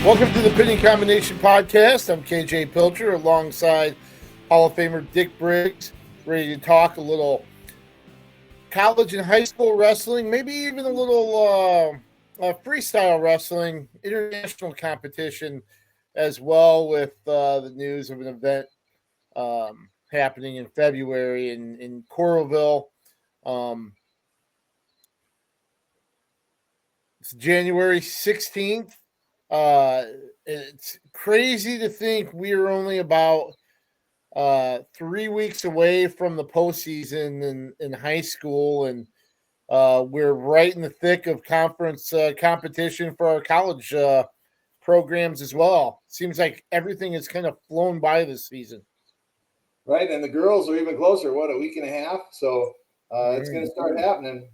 Welcome to the Pitting Combination Podcast. I'm KJ Pilcher alongside Hall of Famer Dick Briggs, ready to talk a little college and high school wrestling, maybe even a little freestyle wrestling, international competition as well, with the news of an event happening in February in Coralville. It's January 16th. It's crazy to think we are only about 3 weeks away from the postseason in high school, and we're right in the thick of conference competition for our college programs as well. Seems like everything has kind of flown by this season. Right, and the girls are even closer. What, a week and a half? So it's going to start happening.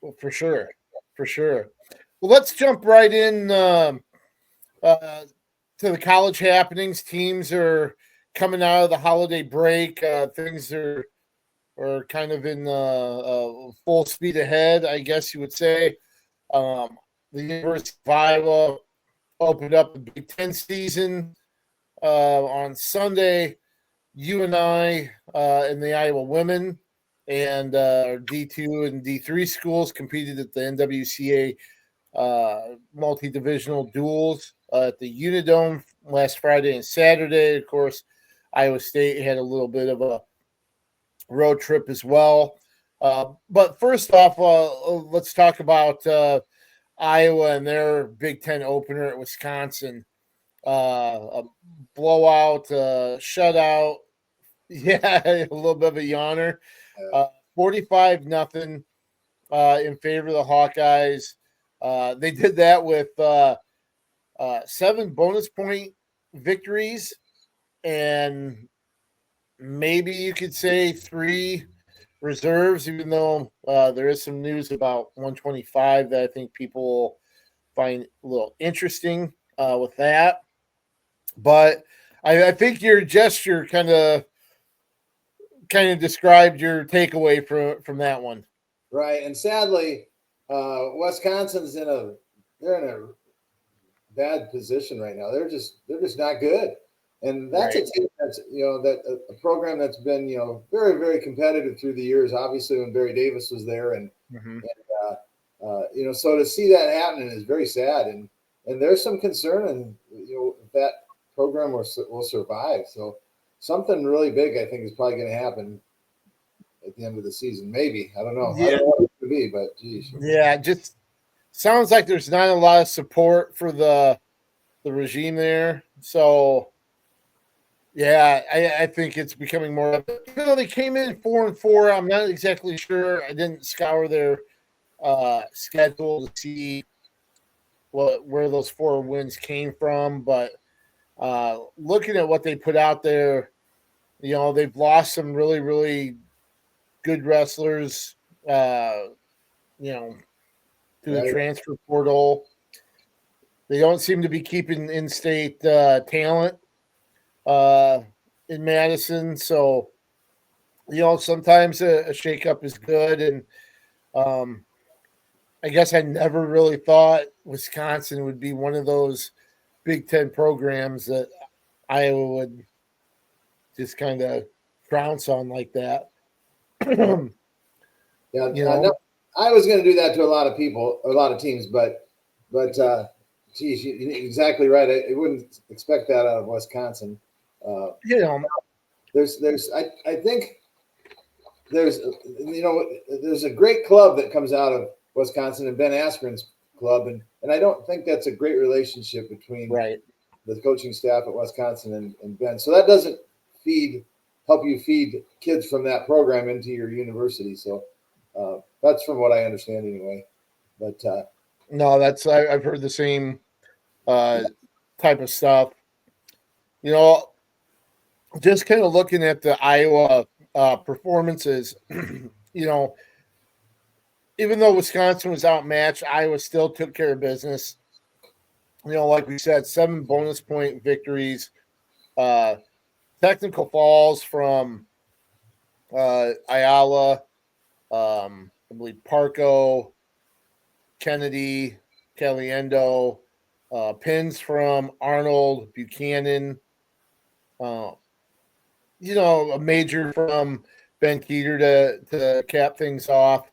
Well, for sure. Well, let's jump right in to the college happenings. Teams are coming out of the holiday break. Things are kind of in full speed ahead, I guess you would say. The University of Iowa opened up the Big Ten season on Sunday. UNI and the Iowa women and D2 and D3 schools competed at the NWCA multi-divisional duels at the Unidome last Friday and Saturday. Of course, Iowa State had a little bit of a road trip as well. But first off, let's talk about Iowa and their Big Ten opener at Wisconsin. A blowout, shutout. Yeah, a little bit of a yawner. 45-0 in favor of the Hawkeyes. They did that with 7 bonus point victories, and maybe you could say 3 reserves, even though there is some news about 125 that I think people will find a little interesting with that. But I think your gesture kind of described your takeaway from that one. Right, and sadly, Wisconsin's in a bad position right now. They're just not good, and that's right. A team that's a program that's been very, very competitive through the years. Obviously, when Barry Davis was there, and so to see that happening is very sad, and there's some concern, and if that program will survive. So something really big, I think, is probably going to happen at the end of the season. Maybe, I don't know. Yeah. I don't know what it could be, but geez. Yeah, just sounds like there's not a lot of support for the regime there. So yeah, I think it's becoming more of it. Even though they came in 4-4, I'm not exactly sure. I didn't scour their schedule to see where those 4 wins came from, but looking at what they put out there, they've lost some really, really good wrestlers, through the transfer portal. They don't seem to be keeping in-state talent in Madison. So, sometimes a shakeup is good. And I guess I never really thought Wisconsin would be one of those Big Ten programs that Iowa would just kind of trounce on like that. I was going to do that to a lot of people, a lot of teams, but geez, you're exactly right. I wouldn't expect that out of Wisconsin. I think there's a great club that comes out of Wisconsin, and Ben Askren's club, and I don't think that's a great relationship between the coaching staff at Wisconsin and Ben. So that doesn't help you feed kids from that program into your university. So that's from what I understand anyway. But no, I've heard the same type of stuff. Just kind of looking at the Iowa performances, even though Wisconsin was outmatched, Iowa still took care of business. Like we said, 7 bonus point victories, technical falls from Ayala, I believe Parco, Kennedy, Caliendo, pins from Arnold, Buchanan, a major from Ben Keeter to cap things off.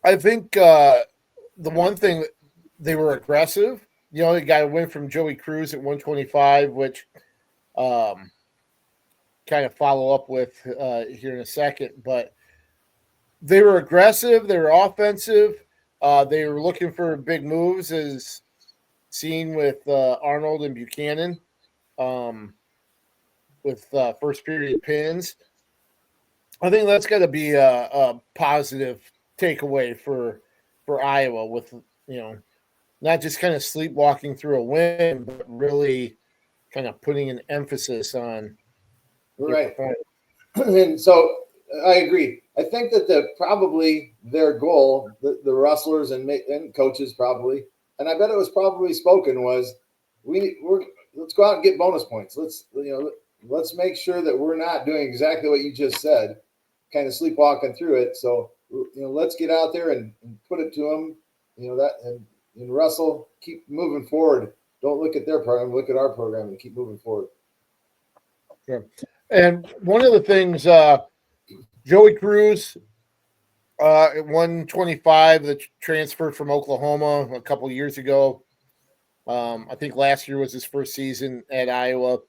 I think the one thing, they were aggressive. They got a win from Joey Cruz at 125, which kind of follow up with here in a second. But they were aggressive. They were offensive. They were looking for big moves, as seen with Arnold and Buchanan, with first period pins. I think that's got to be a positive takeaway for Iowa, with not just kind of sleepwalking through a win, but really kind of putting an emphasis on right. And so I agree. I think that probably their goal, the wrestlers and coaches probably, and I bet it was probably spoken, was let's go out and get bonus points. Let's make sure that we're not doing exactly what you just said, kind of sleepwalking through it. So let's get out there and put it to them. And wrestle, keep moving forward. Don't look at their program, look at our program, and keep moving forward. Sure. And one of the things, Joey Cruz at 125, the transfer from Oklahoma a couple of years ago. I think last year was his first season at Iowa.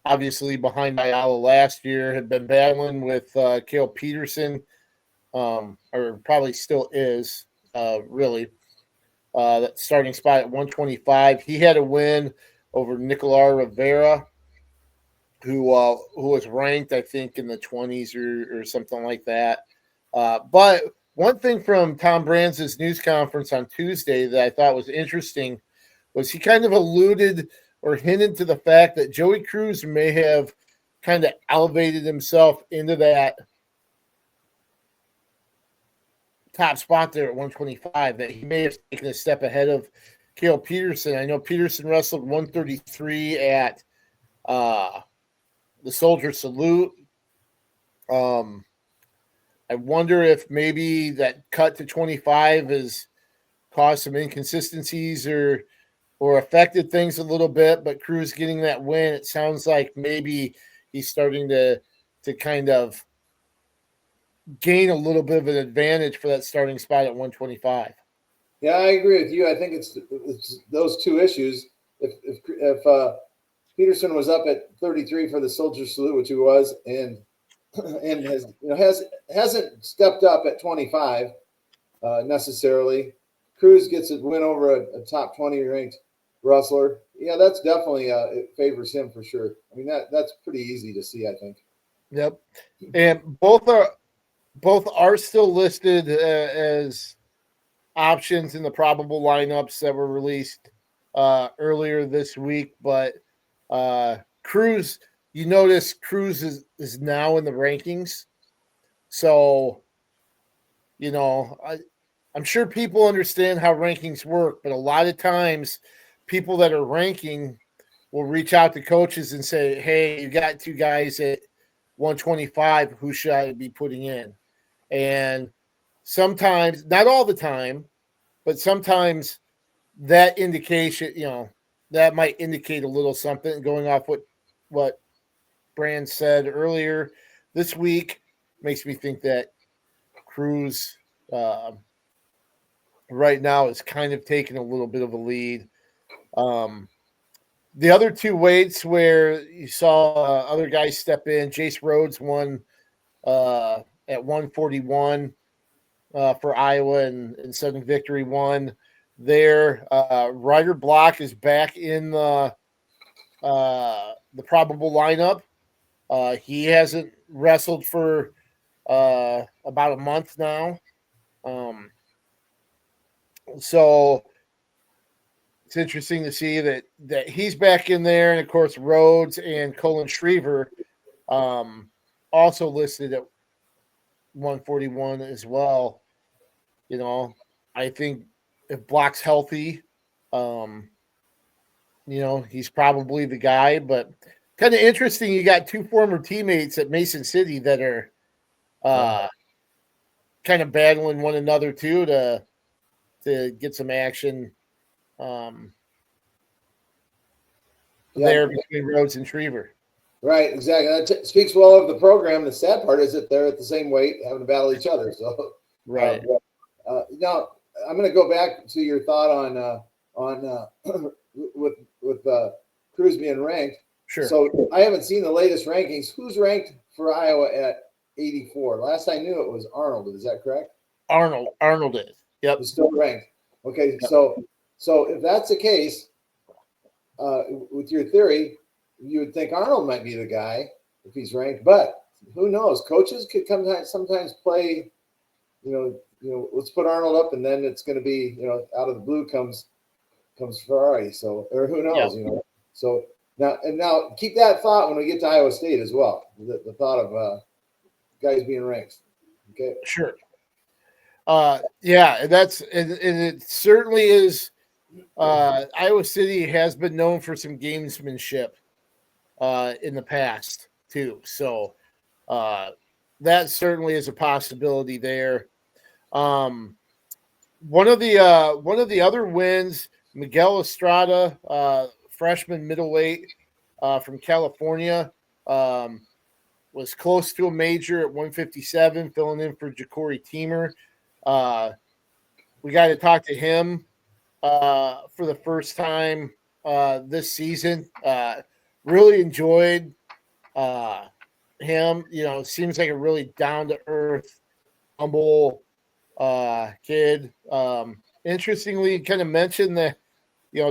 Obviously behind Iowa last year, had been battling with Cale Peterson, or probably still is, really. That starting spot at 125. He had a win over Nicolas Rivera, who was ranked, I think, in the 20s or something like that. But one thing from Tom Brands' news conference on Tuesday that I thought was interesting was he kind of alluded or hinted to the fact that Joey Cruz may have kind of elevated himself into that top spot there at 125, that he may have taken a step ahead of Cale Peterson. I know Peterson wrestled 133 at the Soldier Salute. I wonder if maybe that cut to 25 has caused some inconsistencies or affected things a little bit, but Cruz getting that win, it sounds like maybe he's starting to kind of gain a little bit of an advantage for that starting spot at 125. Yeah, I agree with you. I think it's those two issues. If Peterson was up at 33 for the Soldier Salute, which he was, and hasn't stepped up at 25 necessarily. Cruz gets a win over a top 20 ranked wrestler. Yeah, that's definitely it favors him for sure. I mean, that's pretty easy to see, I think. Yep, and both are still listed as options in the probable lineups that were released earlier this week. But Cruz, you notice Cruz is now in the rankings. So, I'm sure people understand how rankings work, but a lot of times people that are ranking will reach out to coaches and say, hey, you got two guys at 125, who should I be putting in? And sometimes, not all the time, but sometimes that indication, that might indicate a little something. Going off what Brand said earlier this week, makes me think that Cruz right now is kind of taking a little bit of a lead. The other two weights where you saw other guys step in, Jace Rhodes won at 141 for Iowa, and Southern Victory won there. Ryder Block is back in the probable lineup. He hasn't wrestled for about a month now. So it's interesting to see that he's back in there. And of course, Rhodes and Colin Shriver also listed at 141 as well. I think if Block's healthy, he's probably the guy. But kind of interesting, you got two former teammates at Mason City that are kind of battling one another too to to get some action there between Rhodes and Schriever. Right, exactly. That speaks well of the program. The sad part is that they're at the same weight, having to battle each other. So, right. Now I'm going to go back to your thought on with Cruz being ranked. Sure. So I haven't seen the latest rankings. Who's ranked for Iowa at 84? Last I knew it was Arnold. Is that correct? Arnold is. Yep. He's still ranked. Okay, yep. So if that's the case, with your theory, you would think Arnold might be the guy if he's ranked, but who knows? Coaches could sometimes play, let's put Arnold up, and then it's going to be, out of the blue comes Ferrari. So, or who knows, So now keep that thought when we get to Iowa State as well. The thought of guys being ranked. Okay. Sure. Yeah, and it certainly is. Iowa City has been known for some gamesmanship in the past too, so that certainly is a possibility there. One of the other wins, Miguel Estrada, freshman middleweight from California, was close to a major at 157, filling in for Ja'Cory Teamer. We got to talk to him for the first time this season. Really enjoyed him. Seems like a really down-to-earth, humble kid. Interestingly, kind of mentioned that,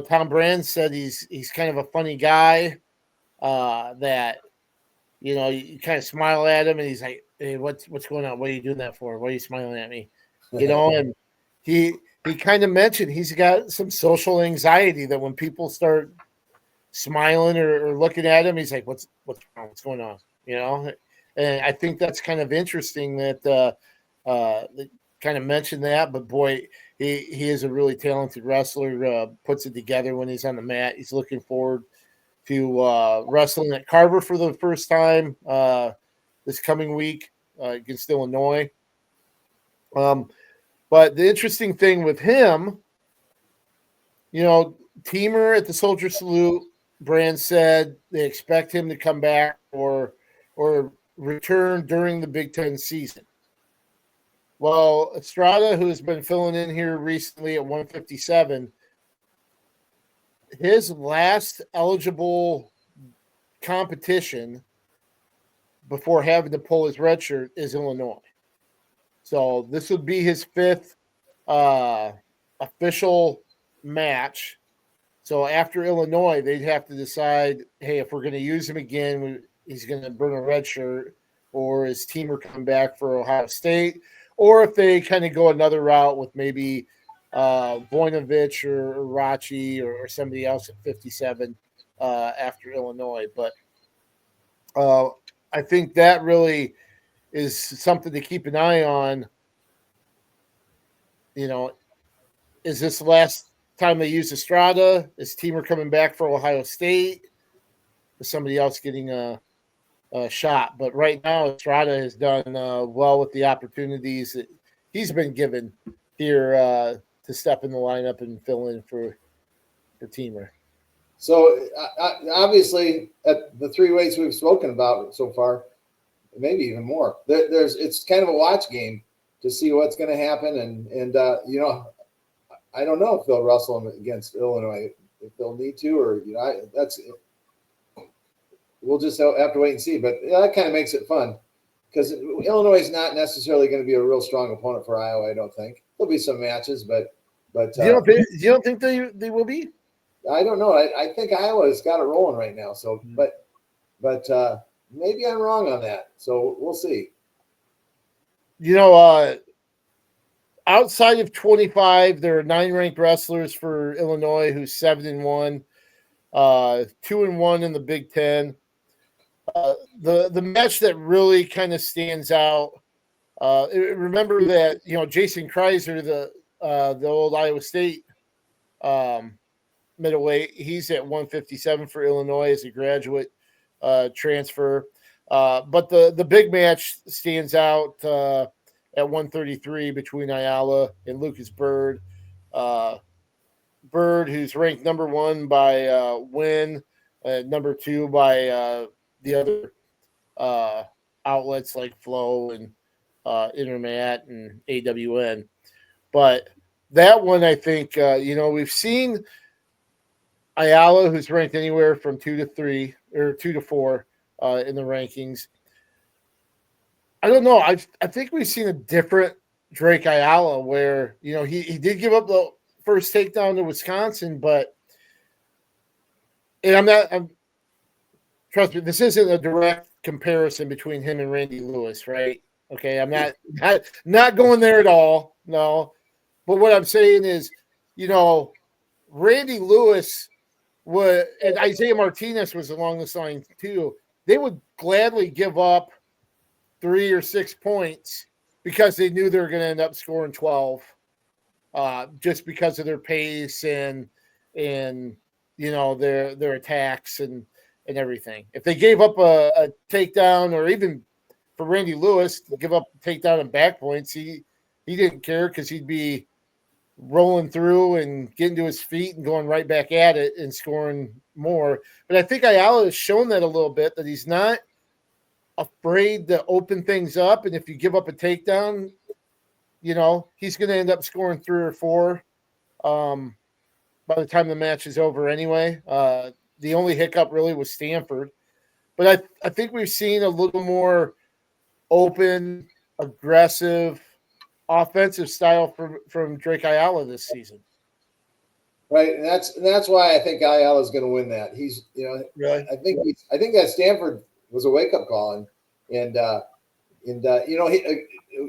Tom Brand said he's kind of a funny guy that, you kind of smile at him and he's like, hey, what's going on? What are you doing that for? Why are you smiling at me? And he kind of mentioned he's got some social anxiety that when people start smiling or looking at him, he's like, what's wrong? What's going on? And I think that's kind of interesting that they kind of mentioned that, but boy, he is a really talented wrestler, puts it together when he's on the mat. He's looking forward to wrestling at Carver for the first time this coming week against Illinois. But the interesting thing with him, Teamer at the Soldier Salute, Brand said they expect him to come back or return during the Big Ten season. Well, Estrada, who has been filling in here recently at 157, his last eligible competition before having to pull his red shirt is Illinois. So this would be his fifth official match. So after Illinois, they'd have to decide, hey, if we're going to use him again, he's going to burn a red shirt, or is Teamer coming back for Ohio State, or if they kind of go another route with maybe Voinovich or Rachi or somebody else at 57 after Illinois. But I think that really is something to keep an eye on. Is this the last time they use Estrada? Is Teamer coming back for Ohio State? Is somebody else getting a shot? But right now, Estrada has done well with the opportunities that he's been given here to step in the lineup and fill in for Teamer. So obviously, at the three weights we've spoken about so far, maybe even more, it's kind of a watch game to see what's going to happen. And I don't know if they'll wrestle them against Illinois, if they'll need to, or we'll just have to wait and see. But that kind of makes it fun because Illinois is not necessarily going to be a real strong opponent for Iowa. I don't think there'll be some matches, but you don't think they will be? I don't know. I think Iowa's got it rolling right now. So, but maybe I'm wrong on that. So we'll see. Outside of 25, there are 9 ranked wrestlers for Illinois who's 7-1, 2-1 in the Big Ten. The match that really kind of stands out. Remember that Jason Kreiser, the old Iowa State middleweight, he's at 157 for Illinois as a graduate transfer. But the big match stands out at 133 between Ayala and Lucas Bird. Bird, who's ranked number 1 by win, number 2 by the other outlets like Flow and Intermat and AWN. But that one, I think, we've seen Ayala, who's ranked anywhere from 2 to 3 or 2 to 4 in the rankings. I don't know. I think we've seen a different Drake Ayala where, he did give up the first takedown to Wisconsin, but trust me, this isn't a direct comparison between him and Randy Lewis, right? Okay, I'm not going there at all. No. But what I'm saying is, Randy Lewis and Isaiah Martinez was along this line too. They would gladly give up 3 or 6 points because they knew they were going to end up scoring 12, just because of their pace and their attacks and everything. If they gave up a takedown, or even for Randy Lewis to give up a takedown and back points, he didn't care because he'd be rolling through and getting to his feet and going right back at it and scoring more. But I think Ayala has shown that a little bit, that he's not afraid to open things up. And if you give up a takedown, he's going to end up scoring 3 or 4 by the time the match is over anyway. The only hiccup really was Stanford. But I think we've seen a little more open, aggressive, offensive style from Drake Ayala this season. Right, and that's why I think Ayala is going to win that. He's, really? I think that Stanford was a wake up call, and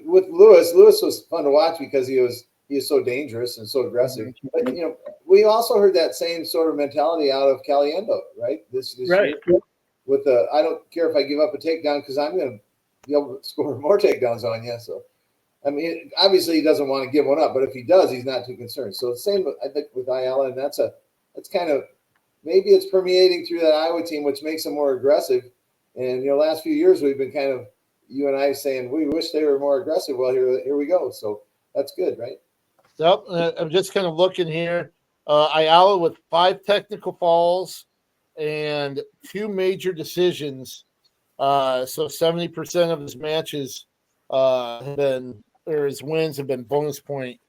with Lewis was fun to watch because he was so dangerous and so aggressive. But we also heard that same sort of mentality out of Caliendo, right? This right. year, with I don't care if I give up a takedown because I'm going to be able to score more takedowns on you. So, I mean, obviously he doesn't want to give one up, but if he does, he's not too concerned. So the same, I think, with Ayala, and that's kind of, maybe it's permeating through that Iowa team, which makes them more aggressive. And last few years we've been kind of, you and I, saying we wish they were more aggressive. Well, here we go. So that's good, right? Yep. I'm just kind of looking here. Ayala with 5 technical falls and 2 major decisions. So 70% of his matches have been, or his wins have been bonus point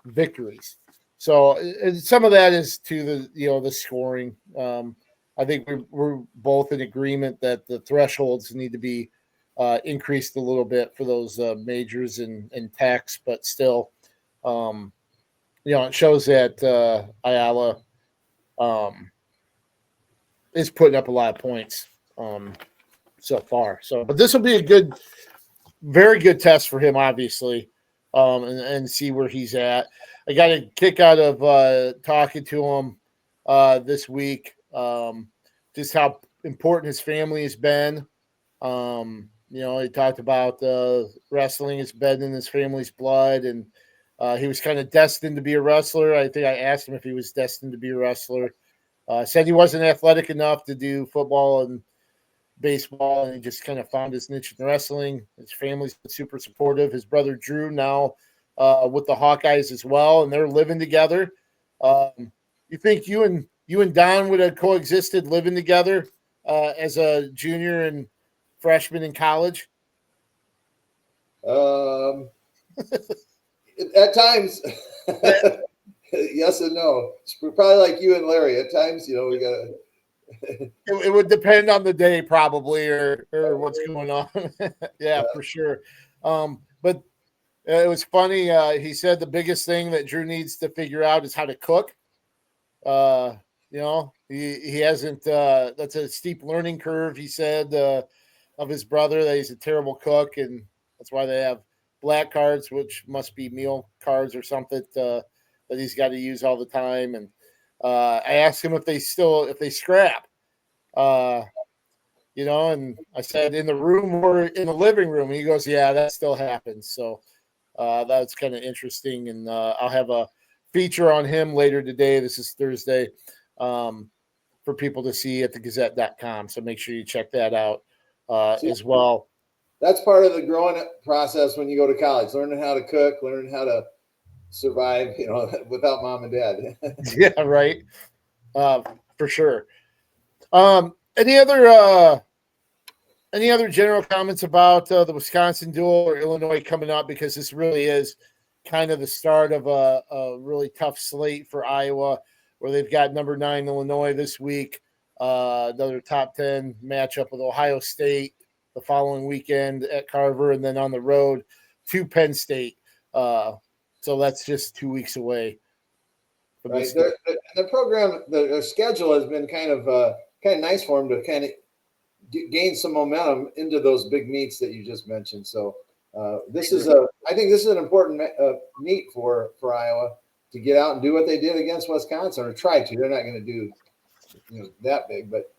victories. So some of that is to the scoring. I think we're both in agreement that the thresholds need to be increased a little bit for those majors and techs, but still, it shows that Ayala is putting up a lot of points so far. So, but this will be a very good test for him, obviously, and see where he's at. I got a kick out of talking to him this week, just how important his family has been. He talked about wrestling has been in his family's blood, and he was kind of destined to be a wrestler. I think I asked him if he was destined to be a wrestler. Said he wasn't athletic enough to do football and baseball, and he just kind of found his niche in wrestling. His family's been super supportive. His brother Drew now with the Hawkeyes as well, and they're living together. You think you and Don would have coexisted living together as a junior and freshman in college? At times, yes and no. It's probably like you and Larry. At times, we got. It would depend on the day, probably, or what's going on. Yeah, for sure. But it was funny. He said the biggest thing that Drew needs to figure out is how to cook. He hasn't. That's a steep learning curve. He said of his brother that he's a terrible cook, and that's why they have black cards, which must be meal cards or something that he's got to use all the time. And I asked him if they scrap, and I said in the room or in the living room. He goes, yeah, that still happens. So that's kind of interesting. And I'll have a feature on him later today. This is Thursday for people to see at thegazette.com. So make sure you check that out as well. That's part of the growing process when you go to college, learning how to cook, learning how to survive, without mom and dad. Yeah, right. For sure. Any other general comments about the Wisconsin duel or Illinois coming up? Because this really is kind of the start of a really tough slate for Iowa, where they've got number 9 Illinois this week, another top 10 matchup with Ohio State the following weekend at Carver, and then on the road to Penn State. So that's just 2 weeks away. Right. The program, the schedule has been kind of nice for them to kind of gain some momentum into those big meets that you just mentioned. So I think this is an important meet for Iowa to get out and do what they did against Wisconsin, or try to. They're not going to do that big, but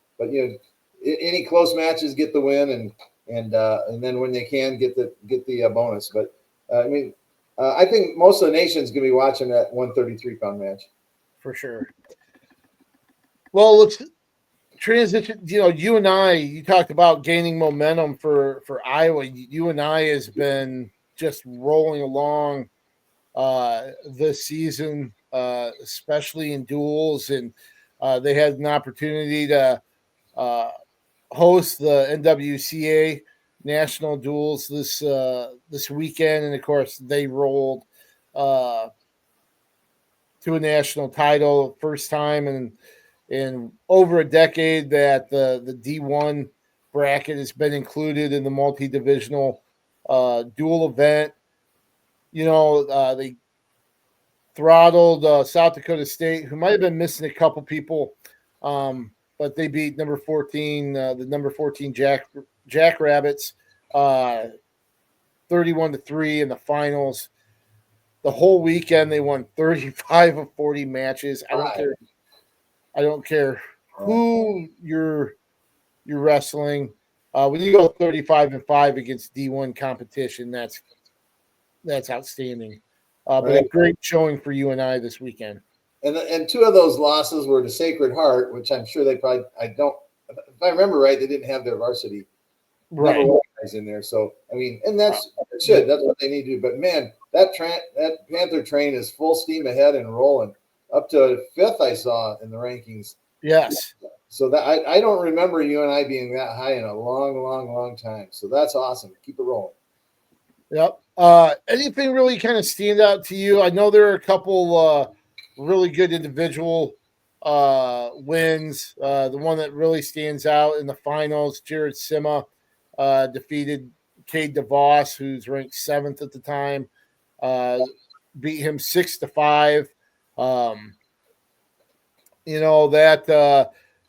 any close matches get the win, and then when they can get the bonus. But I think most of the nation's going to be watching that 133-pound match. For sure. Well, let's transition. You and I, you talked about gaining momentum for Iowa. You and I has been just rolling along this season, especially in duels. And they had an opportunity to host the NWCA national duels this weekend. And, of course, they rolled to a national title, first time in over a decade that the D1 bracket has been included in the multi-divisional dual event. They throttled South Dakota State, who might have been missing a couple people, but they beat number 14, the number 14 Jackrabbits, 31-3 in the finals. The whole weekend, they won 35 of 40 matches. I don't care who you're wrestling. When you go 35-5 against D1 competition, that's outstanding. But a great showing for you and I this weekend. And 2 of those losses were to Sacred Heart, which I'm sure if I remember right, they didn't have their varsity number 1 guys in there. So and that's what they need to do. But man, that Panther train is full steam ahead and rolling up to 5th. I saw in the rankings. Yes. So that I don't remember you and I being that high in a long, long, long time. So that's awesome. Keep it rolling. Yep. Anything really kind of stand out to you? I know there are a couple really good individual wins. The one that really stands out in the finals, Jared Sima defeated Cade DeVos, who's ranked 7th at the time. Beat him 6-5.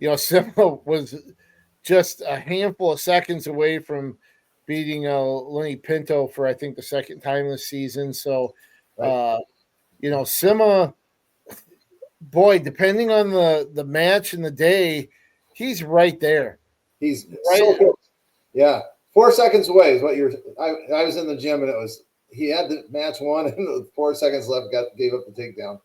Sima was just a handful of seconds away from beating Lenny Pinto for, I think, the second time this season. So, Sima, boy, depending on the match and the day, he's right there. He's right so good. Yeah. 4 seconds away is what I was in the gym, and he had the match won, and with 4 seconds left, gave up the takedown,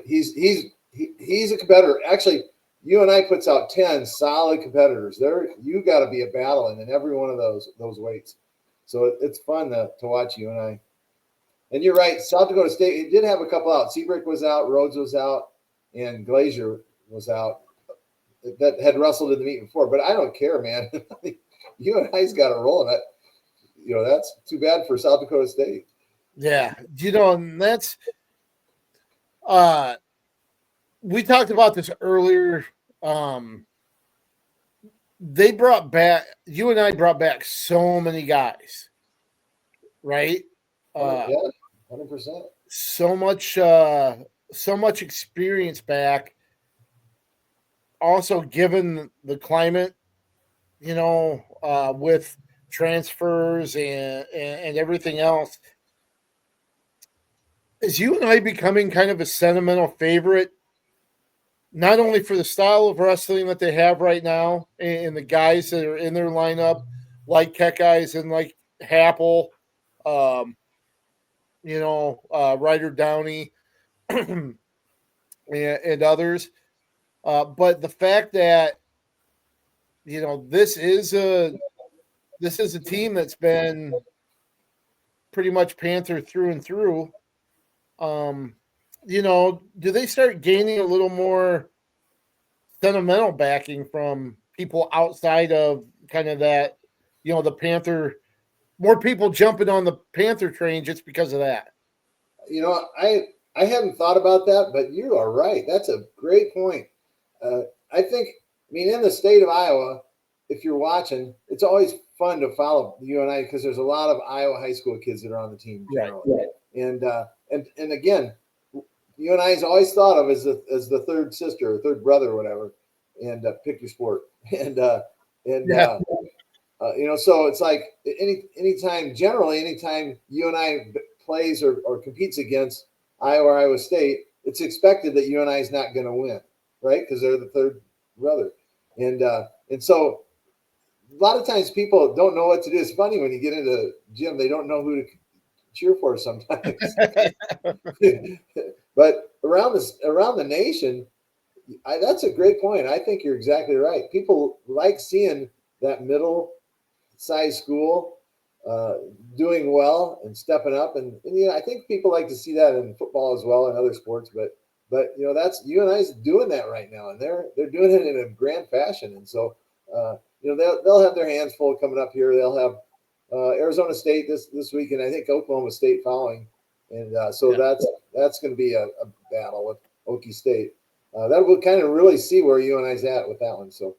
he's a competitor. Actually, you and I puts out 10 solid competitors. You got to be a battling in every one of those weights. So it's fun to watch you and I. And you're right, South Dakota State, it did have a couple out. Seabrick was out, Rhodes was out, and Glazier was out. That had wrestled in the meet before, but I don't care, man. You and I's got to roll, and that's too bad for South Dakota State. Yeah, and that's we talked about this earlier. They brought back, you and I brought back so many guys, right? 100%. So much experience back. Also, given the climate, with transfers and everything else, is you and I becoming kind of a sentimental favorite, not only for the style of wrestling that they have right now and the guys that are in their lineup, like Keckeyes and like Happel, Ryder Downey, and others. But the fact that this is a team that's been pretty much Panther through and through. Do they start gaining a little more sentimental backing from people outside of kind of that, the Panther, more people jumping on the Panther train just because of that? I hadn't thought about that, but you are right. That's a great point. I think, in the state of Iowa, if you're watching, it's always fun to follow UNI because there's a lot of Iowa high school kids that are on the team generally. Right. And again, UNI is always thought of as the third sister or third brother or whatever, and pick your sport. So it's like anytime UNI plays or competes against Iowa or Iowa State, it's expected that UNI is not going to win, right? Because they're the third brother, and so a lot of times people don't know what to do. It's funny when you get into the gym, they don't know who to cheer for sometimes. But around the nation, that's a great point. I think you're exactly right. People like seeing that middle-sized school doing well and stepping up, and I think people like to see that in football as well and other sports. But that's UNI's doing that right now, and they're doing it in a grand fashion. And so they'll have their hands full coming up here. They'll have Arizona State this week, and I think Oklahoma State following. And that's going to be a battle with Okie State. That will kind of really see where UNI's at with that one. So,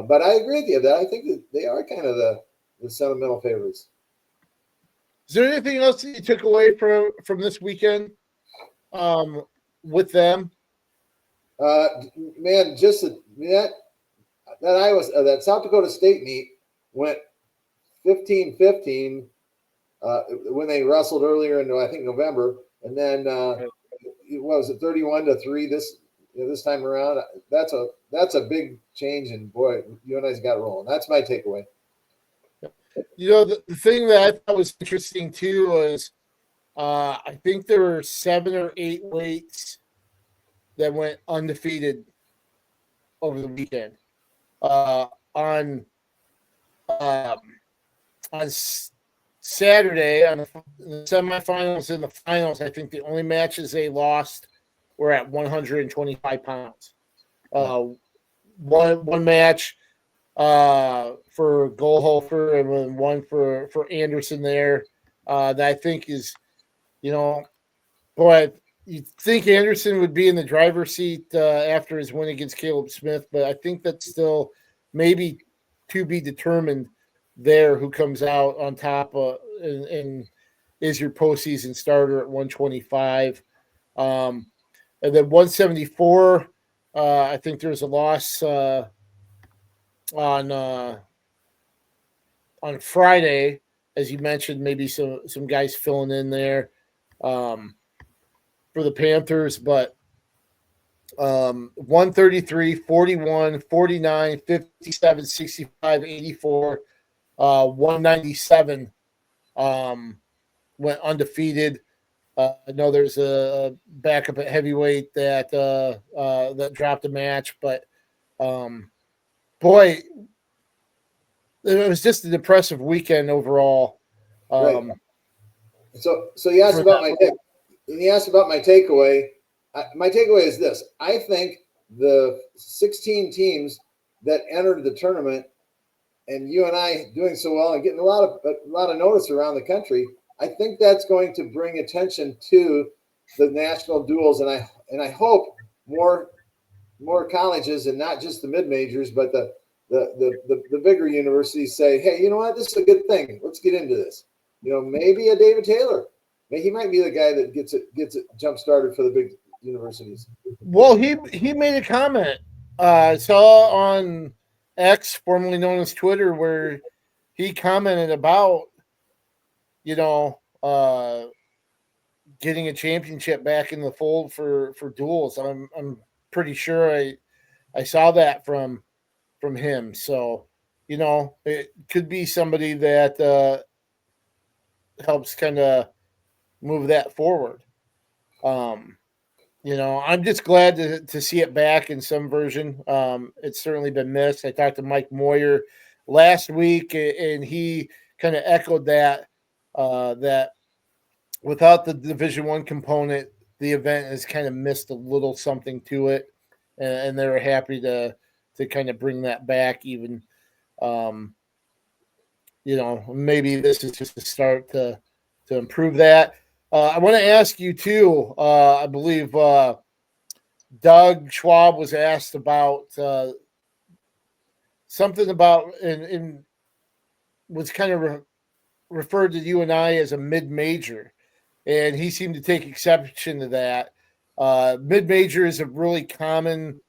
but I agree with you that I think that they are kind of the sentimental favorites. Is there anything else that you took away from this weekend with them? Just that South Dakota State meet went 15-15 when they wrestled earlier in, I think, November, and then what was it, 31-3 this time around? That's a big change, and boy, UNI's got rolling. That's my takeaway. The thing that I thought was interesting too was I think there were 7 or 8 weights that went undefeated over the weekend. On Saturday, on the semifinals and the finals, I think the only matches they lost were at 125 pounds. One match for Goldhofer and then one for Anderson there. That I think is, boy, you'd think Anderson would be in the driver's seat after his win against Caleb Smith, but I think that's still maybe to be determined there who comes out on top and is your postseason starter at 125. And then 174, I think there's a loss on Friday, as you mentioned, maybe some guys filling in there for the Panthers, but 133, 41, 49, 57, 65, 84, 197 went undefeated. I know there's a backup at heavyweight that dropped a match, but boy, it was just a depressive weekend overall. Right. So you asked about my takeaway. My takeaway is this: I think the 16 teams that entered the tournament and UNI doing so well and getting a lot of notice around the country, I think that's going to bring attention to the national duels, and I hope more colleges and not just the mid majors, but the bigger universities say, hey, you know what, this is a good thing. Let's get into this. Maybe a David Taylor. Maybe he might be the guy that gets it jump started for the big universities. Well, he made a comment. I saw on X, formerly known as Twitter, where he commented about getting a championship back in the fold for duels. I'm pretty sure I saw that from him. So it could be somebody that helps kind of move that forward. I'm just glad to see it back in some version. It's certainly been missed. I talked to Mike Moyer last week, and he kind of echoed that without the Division I component, the event has kind of missed a little something to it, and they're happy to kind of bring that back. Even, maybe this is just a start to improve that. I want to ask you too. I believe Doug Schwab was asked about something about and was kind of referred to you and I as a mid-major, and he seemed to take exception to that. Mid-major is a really common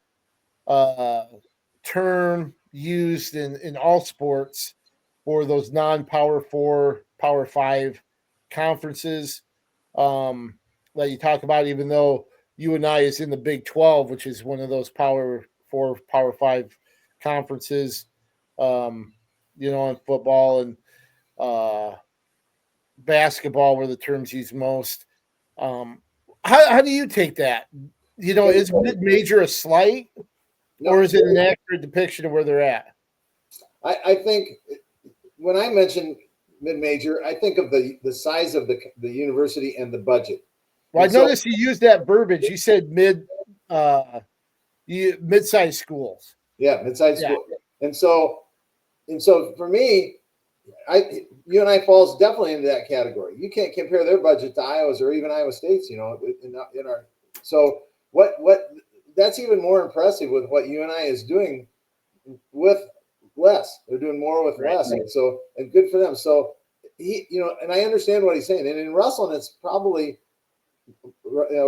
term used in all sports for those non-Power 4, Power 5 conferences that you talk about, even though UNI is in the Big 12, which is one of those Power 4, Power 5 conferences, in football and basketball where the term's used most. How do you take that? Is mid-major a slight, or is it an accurate depiction of where they're at? I think when I mention mid-major, I think of the size of the university and the budget. Well, I noticed you used that verbiage. You said mid-sized schools. Yeah, mid-sized school. And so for me, UNI falls definitely into that category. You can't compare their budget to Iowa's or even Iowa State's. So what that's even more impressive with what UNI is doing with less. They're doing more with less, and good for them. So and I understand what he's saying. And in wrestling, it's probably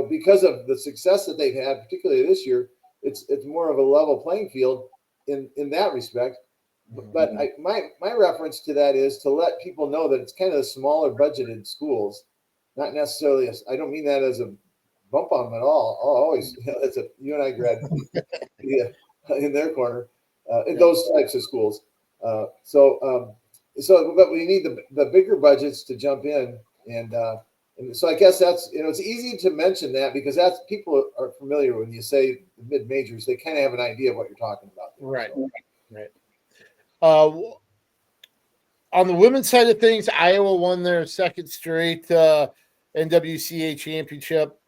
because of the success that they've had, particularly this year, it's more of a level playing field in that respect. But my reference to that is to let people know that it's kind of the smaller budgeted schools, not necessarily. I don't mean that as a bump on them at all. Always, it's a UNI grad in their corner, in those types of schools. But we need the bigger budgets to jump in, and so I guess that's it's easy to mention that because that's people are familiar when you say mid majors, they kind of have an idea of what you're talking about. Right. On the women's side of things, Iowa won their second straight NWCA championship.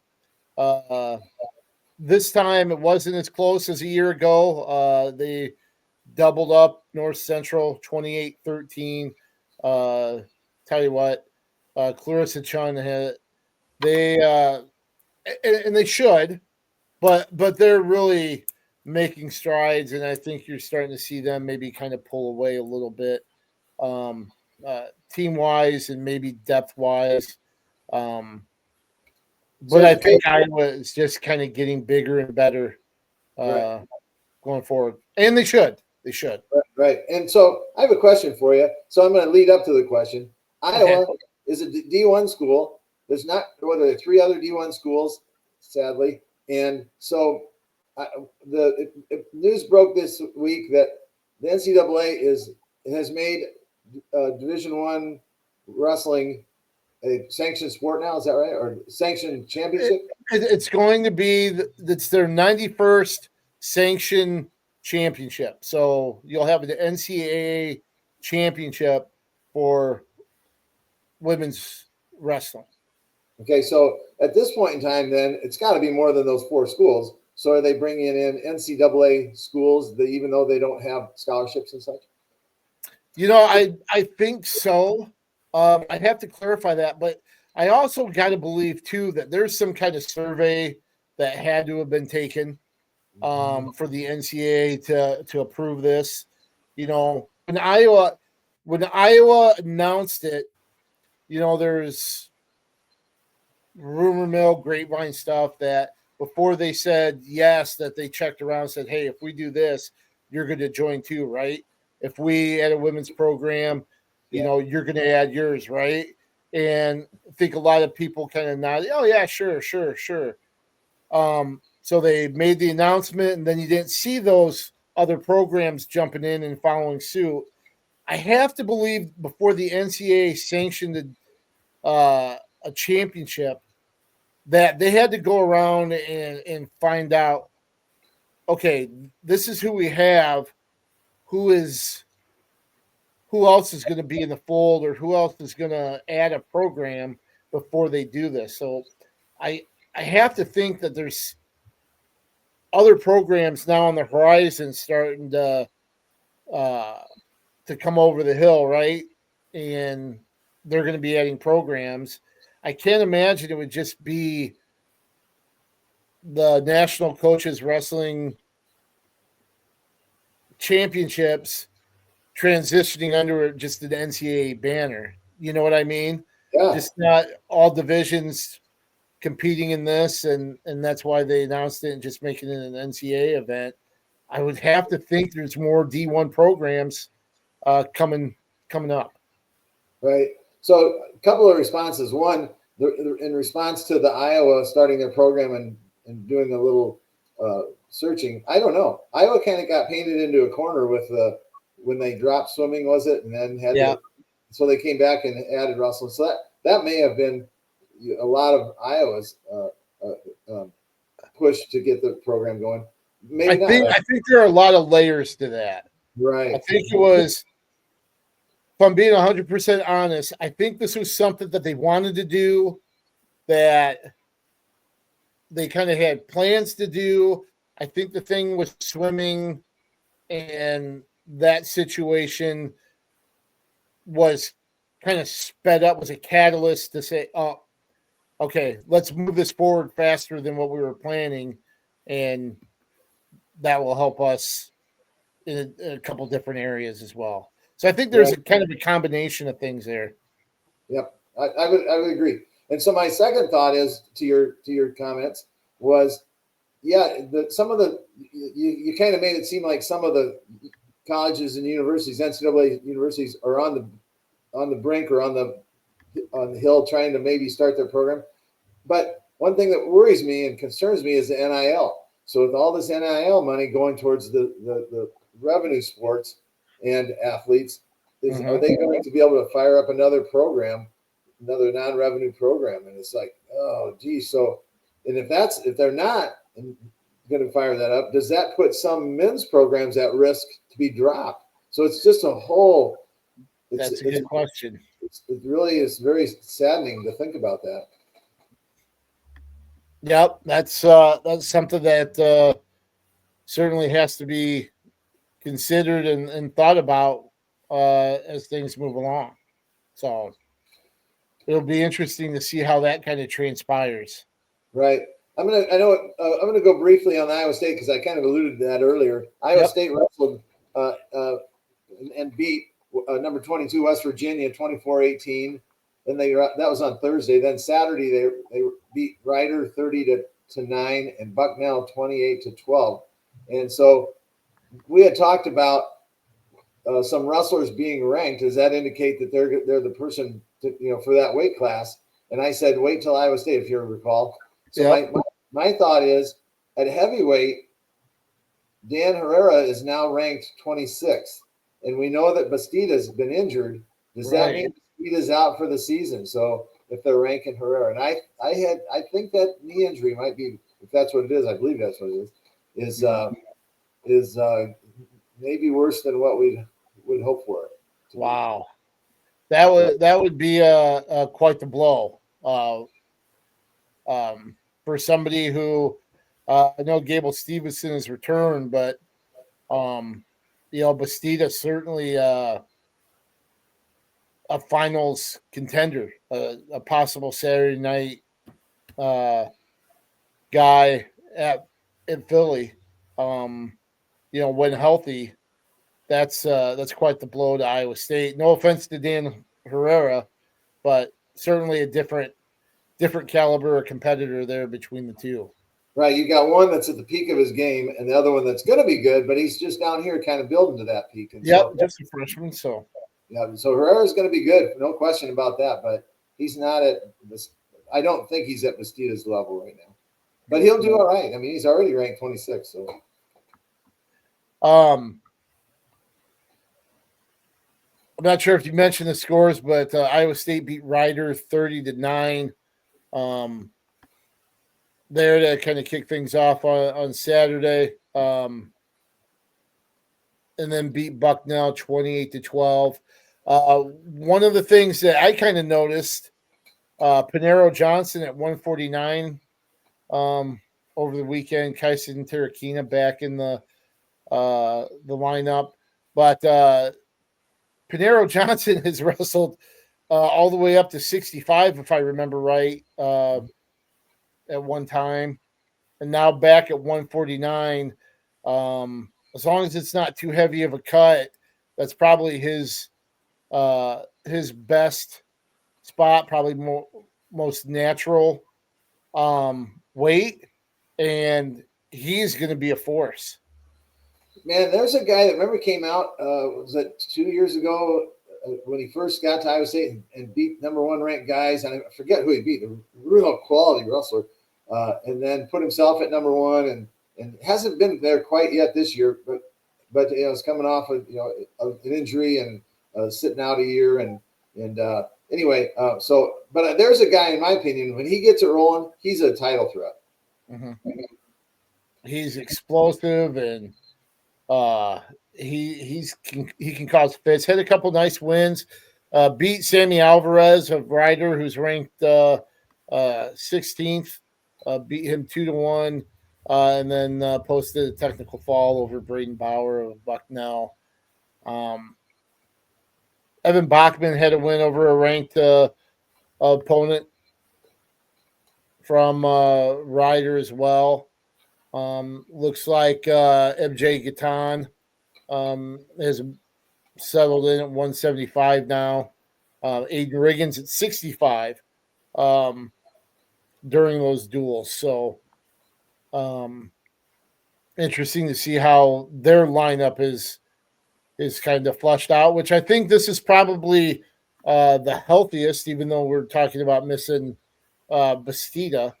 This time it wasn't as close as a year ago. They doubled up North Central 28-13. Tell you what, Clarissa Chun had and they should, but they're really making strides, and I think you're starting to see them maybe kind of pull away a little bit, team wise and maybe depth wise. But I think Iowa is just kind of getting bigger and better going forward, and they should. They should. Right. And so I have a question for you. So I'm going to lead up to the question. Iowa is a D1 school. There's not, there are 3 other D1 schools, sadly. And so the news broke this week that the NCAA has made Division I wrestling a sanctioned sport now. Is that right? Or sanctioned championship? It's going to be, it's their 91st sanctioned championship. So you'll have the NCAA championship for women's wrestling. Okay, so at this point in time, then it's got to be more than those 4 schools. So are they bringing in NCAA schools that even though they don't have scholarships and such? I think so. I have to clarify that, but I also got to believe too that there's some kind of survey that had to have been taken for the NCAA to approve this. When Iowa announced it, there's rumor mill, grapevine stuff that before they said yes, that they checked around and said, hey, if we do this, you're going to join too, right? If we add a women's program, you're going to add yours, right? And I think a lot of people kind of nodded, oh, yeah, sure. So they made the announcement, and then you didn't see those other programs jumping in and following suit. I have to believe before the NCAA sanctioned a championship that they had to go around and find out, okay, this is who we have, who else is going to be in the fold, or who else is going to add a program before they do this. So I have to think that there's other programs now on the horizon starting to come over the hill, right? And they're going to be adding programs. I can't imagine it would just be the National Coaches Wrestling Championships transitioning under just an NCAA banner. You know what I mean? Yeah. Just not all divisions competing in this, and that's why they announced it and just making it an NCAA event. I would have to think there's more D1 programs coming up. Right. So a couple of responses. One, in response to the Iowa starting their program and doing a little searching, I don't know. Iowa kind of got painted into a corner with when they dropped swimming, was it? And then so they came back and added wrestling. So that may have been a lot of Iowa's push to get the program going. Maybe I think there are a lot of layers to that. Right. I think it was, if I'm being 100% honest, I think this was something that they wanted to do, that they kind of had plans to do. I think the thing with swimming and that situation was kind of sped up, was a catalyst to say, oh, okay, let's move this forward faster than what we were planning. And that will help us in a couple different areas as well. So I think there's a kind of a combination of things there. Yep, I would agree. And so my second thought is to your comments was, some of the you kind of made it seem like some of the colleges and universities, NCAA universities, are on the brink or on the hill trying to maybe start their program. But one thing that worries me and concerns me is the NIL. So with all this NIL money going towards the revenue sports and athletes, are they going to be able to fire up another program, another non-revenue program? And it's like, oh, geez. So, and if they're not going to fire that up, does that put some men's programs at risk to be dropped? So it's just a whole. That's a good question. It really is very saddening to think about that. Yep, that's something that certainly has to be considered and thought about as things move along. So it'll be interesting to see how that kind of transpires. Right. I'm gonna go briefly on Iowa State because I kind of alluded to that earlier. Iowa State wrestled and beat number 22 West Virginia 24-18. Then that was on Thursday. Then Saturday they beat Rider 30-9 and Bucknell 28-12. And so we had talked about some wrestlers being ranked. Does that indicate that they're the person for that weight class? And I said, wait till Iowa State, if you recall. So my thought is, at heavyweight, Dan Herrera is now ranked 26th, and we know that Bastida's been injured. Does that mean Bastida's out for the season? So if they're ranking Herrera, and I think that knee injury might be, if that's what it is, I believe that's what it is maybe worse than what we would hope for. Wow, that would be quite the blow. For somebody who I know Gable Stevenson has returned, but Bastida certainly a finals contender, a possible Saturday night guy at Philly. When healthy, that's quite the blow to Iowa State. No offense to Dan Herrera, but certainly a different caliber of competitor there between the two. Right. You got one that's at the peak of his game and the other one that's going to be good, but he's just down here kind of building to that peak. And just a freshman. So Herrera's going to be good. No question about that, but he's not at this. I don't think he's at Bastida's level right now, but he'll do all right. I mean, he's already ranked 26. So, I'm not sure if you mentioned the scores, but Iowa State beat Rider 30-9. There to kind of kick things off on Saturday, and then beat Bucknell 28-12. One of the things that I kind of noticed Panero Johnson at 149 over the weekend. Kyson Terrakina back in the lineup. But Panero Johnson has wrestled all the way up to 65, if I remember right, at one time. And now back at 149. As long as it's not too heavy of a cut, that's probably his best spot, probably most natural weight, and he's going to be a force. Man, there's a guy that remember came out, was it 2 years ago when he first got to Iowa State and beat number one ranked guys, and I forget who he beat, a real quality wrestler, and then put himself at number one, and hasn't been there quite yet this year, but it's coming off of an injury and sitting out a year, and anyway, but there's a guy in my opinion, when he gets it rolling, he's a title threat. Mm-hmm. He's explosive, and he can cause fits. Had a couple nice wins. Beat Sammy Alvarez of Ryder, who's ranked 16th. Beat him 2-1, and then posted a technical fall over Braden Bauer of Bucknell. Evan Bachman had a win over a ranked opponent from Ryder as well. Looks like MJ Gatan has settled in at 175 now. Aiden Riggins at 65 during those duels. So interesting to see how their lineup is kind of flushed out, which I think this is probably the healthiest, even though we're talking about missing Bastida.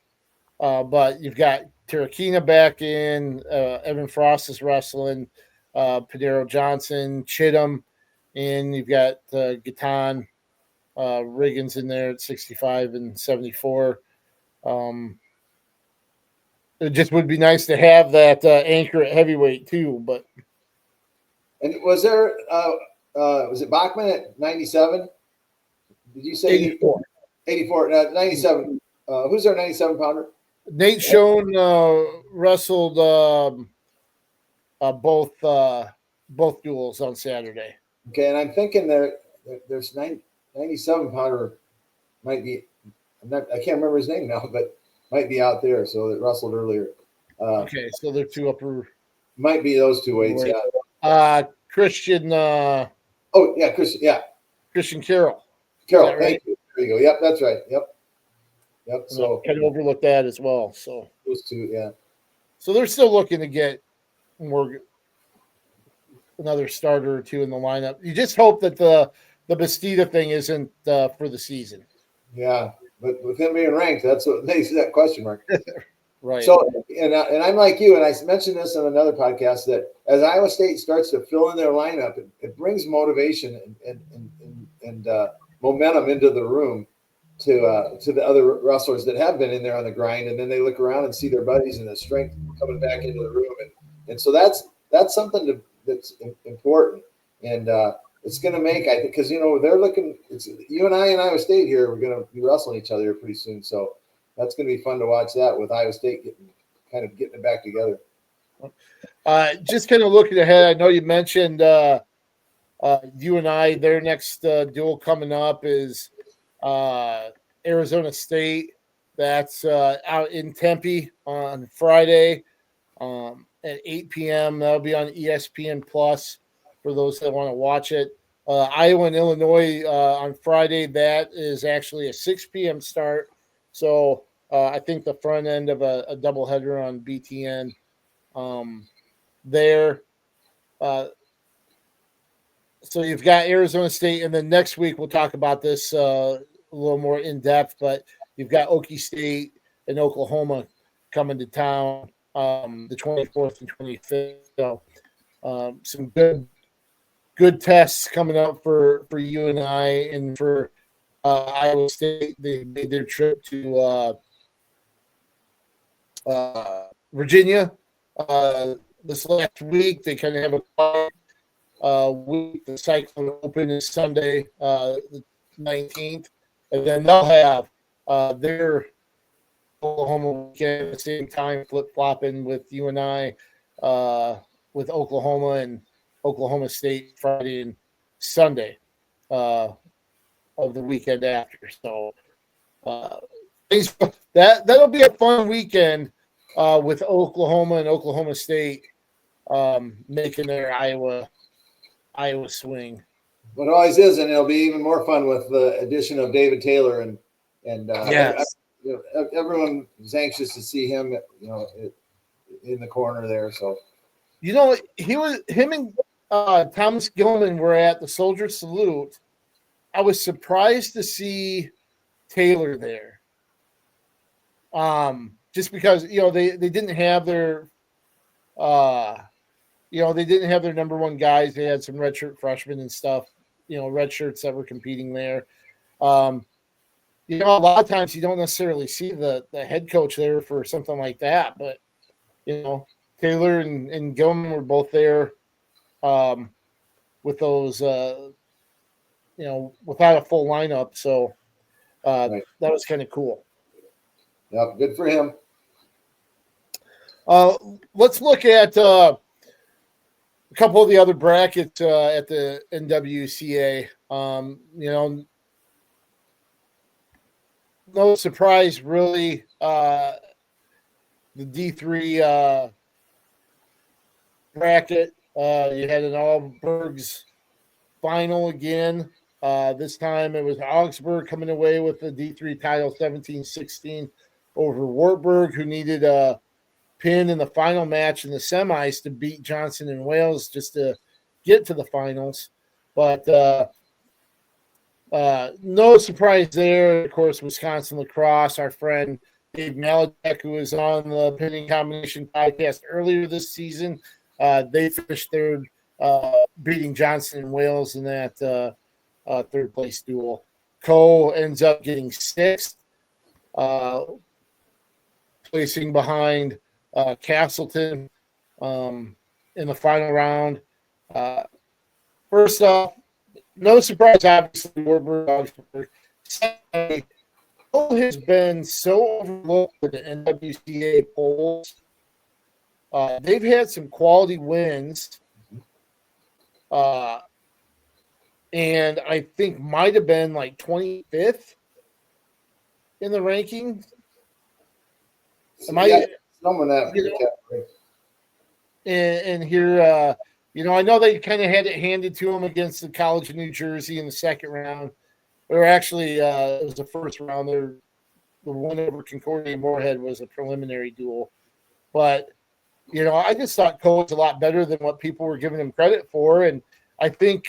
But you've got Terrakina back in, Evan Frost is wrestling, Panero Johnson, Chittum, and you've got Gatan, Riggins in there at 65 and 74. It just would be nice to have that anchor at heavyweight too. But and was there was it Bachman at 97? Did you say 84? 84, 97. Who's our 97 pounder? Nate Schoen wrestled both duels on Saturday. Okay, and I'm thinking there's 97 pounder might be. I can't remember his name now, but might be out there. So that wrestled earlier. Okay, so they're two upper. Might be those two weights. Right. Yeah. Christian. Christian Carroll. Carroll, thank you. There you go. Yep, that's right. Yep. So kind of overlooked that as well. So those two, yeah. So they're still looking to get another starter or two in the lineup. You just hope that the Bastida thing isn't for the season. Yeah, but with him being ranked, that's what makes that question mark. Right. So, and I'm like you, and I mentioned this on another podcast, that as Iowa State starts to fill in their lineup, it brings motivation and momentum into the room to the other wrestlers that have been in there on the grind, and then they look around and see their buddies and the strength coming back into the room, and so that's something that's important, and it's going to make, I think, because they're looking. It's you and I in Iowa State here. We're going to be wrestling each other here pretty soon, so that's going to be fun to watch that with Iowa State getting it back together. Just kind of looking ahead, I know you mentioned you and I. Their next duel coming up is Arizona State. That's out in Tempe on Friday at 8 p.m. That'll be on ESPN Plus for those that want to watch it. Iowa and Illinois on Friday. That is actually a 6 p.m. start. So I think the front end of a doubleheader on BTN there. So you've got Arizona State, and then next week we'll talk about this a little more in depth. But you've got Okie State and Oklahoma coming to town the 24th and 25th. So some good tests coming up for you and I, and for Iowa State. They made their trip to Virginia this last week. They kind of have a week. The Cyclone Open is Sunday, the 19th, and then they'll have They're Oklahoma weekend at the same time, flip-flopping with you and I, with Oklahoma and Oklahoma State Friday and Sunday of the weekend after. So that'll be a fun weekend with Oklahoma and Oklahoma State making their Iowa swing. Well, it always is, and it'll be even more fun with the addition of David Taylor and yes. Everyone is anxious to see him, in the corner there. So, him and Thomas Gilman were at the Soldier Salute. I was surprised to see Taylor there. Just because, they didn't have their, they didn't have their number one guys. They had some redshirt freshmen and stuff, red shirts that were competing there. A lot of times you don't necessarily see the head coach there for something like that, but Taylor and Gilman were both there with those, without a full lineup. So right. That was kind of cool. Yeah, good for him. Let's look at a couple of the other brackets at the NWCA. No surprise, really. The D3 bracket, you had an All-Bergs final again. This time it was Augsburg coming away with the D3 title 17-16 over Wartburg, who needed a pin in the final match in the semis to beat Johnson and Wales just to get to the finals. But no surprise there. Of course, Wisconsin lacrosse, our friend Dave Maladek, who was on the Pinning Combination podcast earlier this season, they finished third, beating Johnson and Wales in that third place duel. Co ends up getting sixth, placing behind Castleton in the final round. First off, no surprise, obviously, Wartburg. Co has been so overlooked in the NWCA polls. They've had some quality wins, and I think might have been like 25th in the ranking. Someone that and here, I know they kind of had it handed to them against the College of New Jersey in the second round. Or actually, it was the first round. The one over Concordia Moorhead was a preliminary duel. But, I just thought Co was a lot better than what people were giving him credit for. And I think,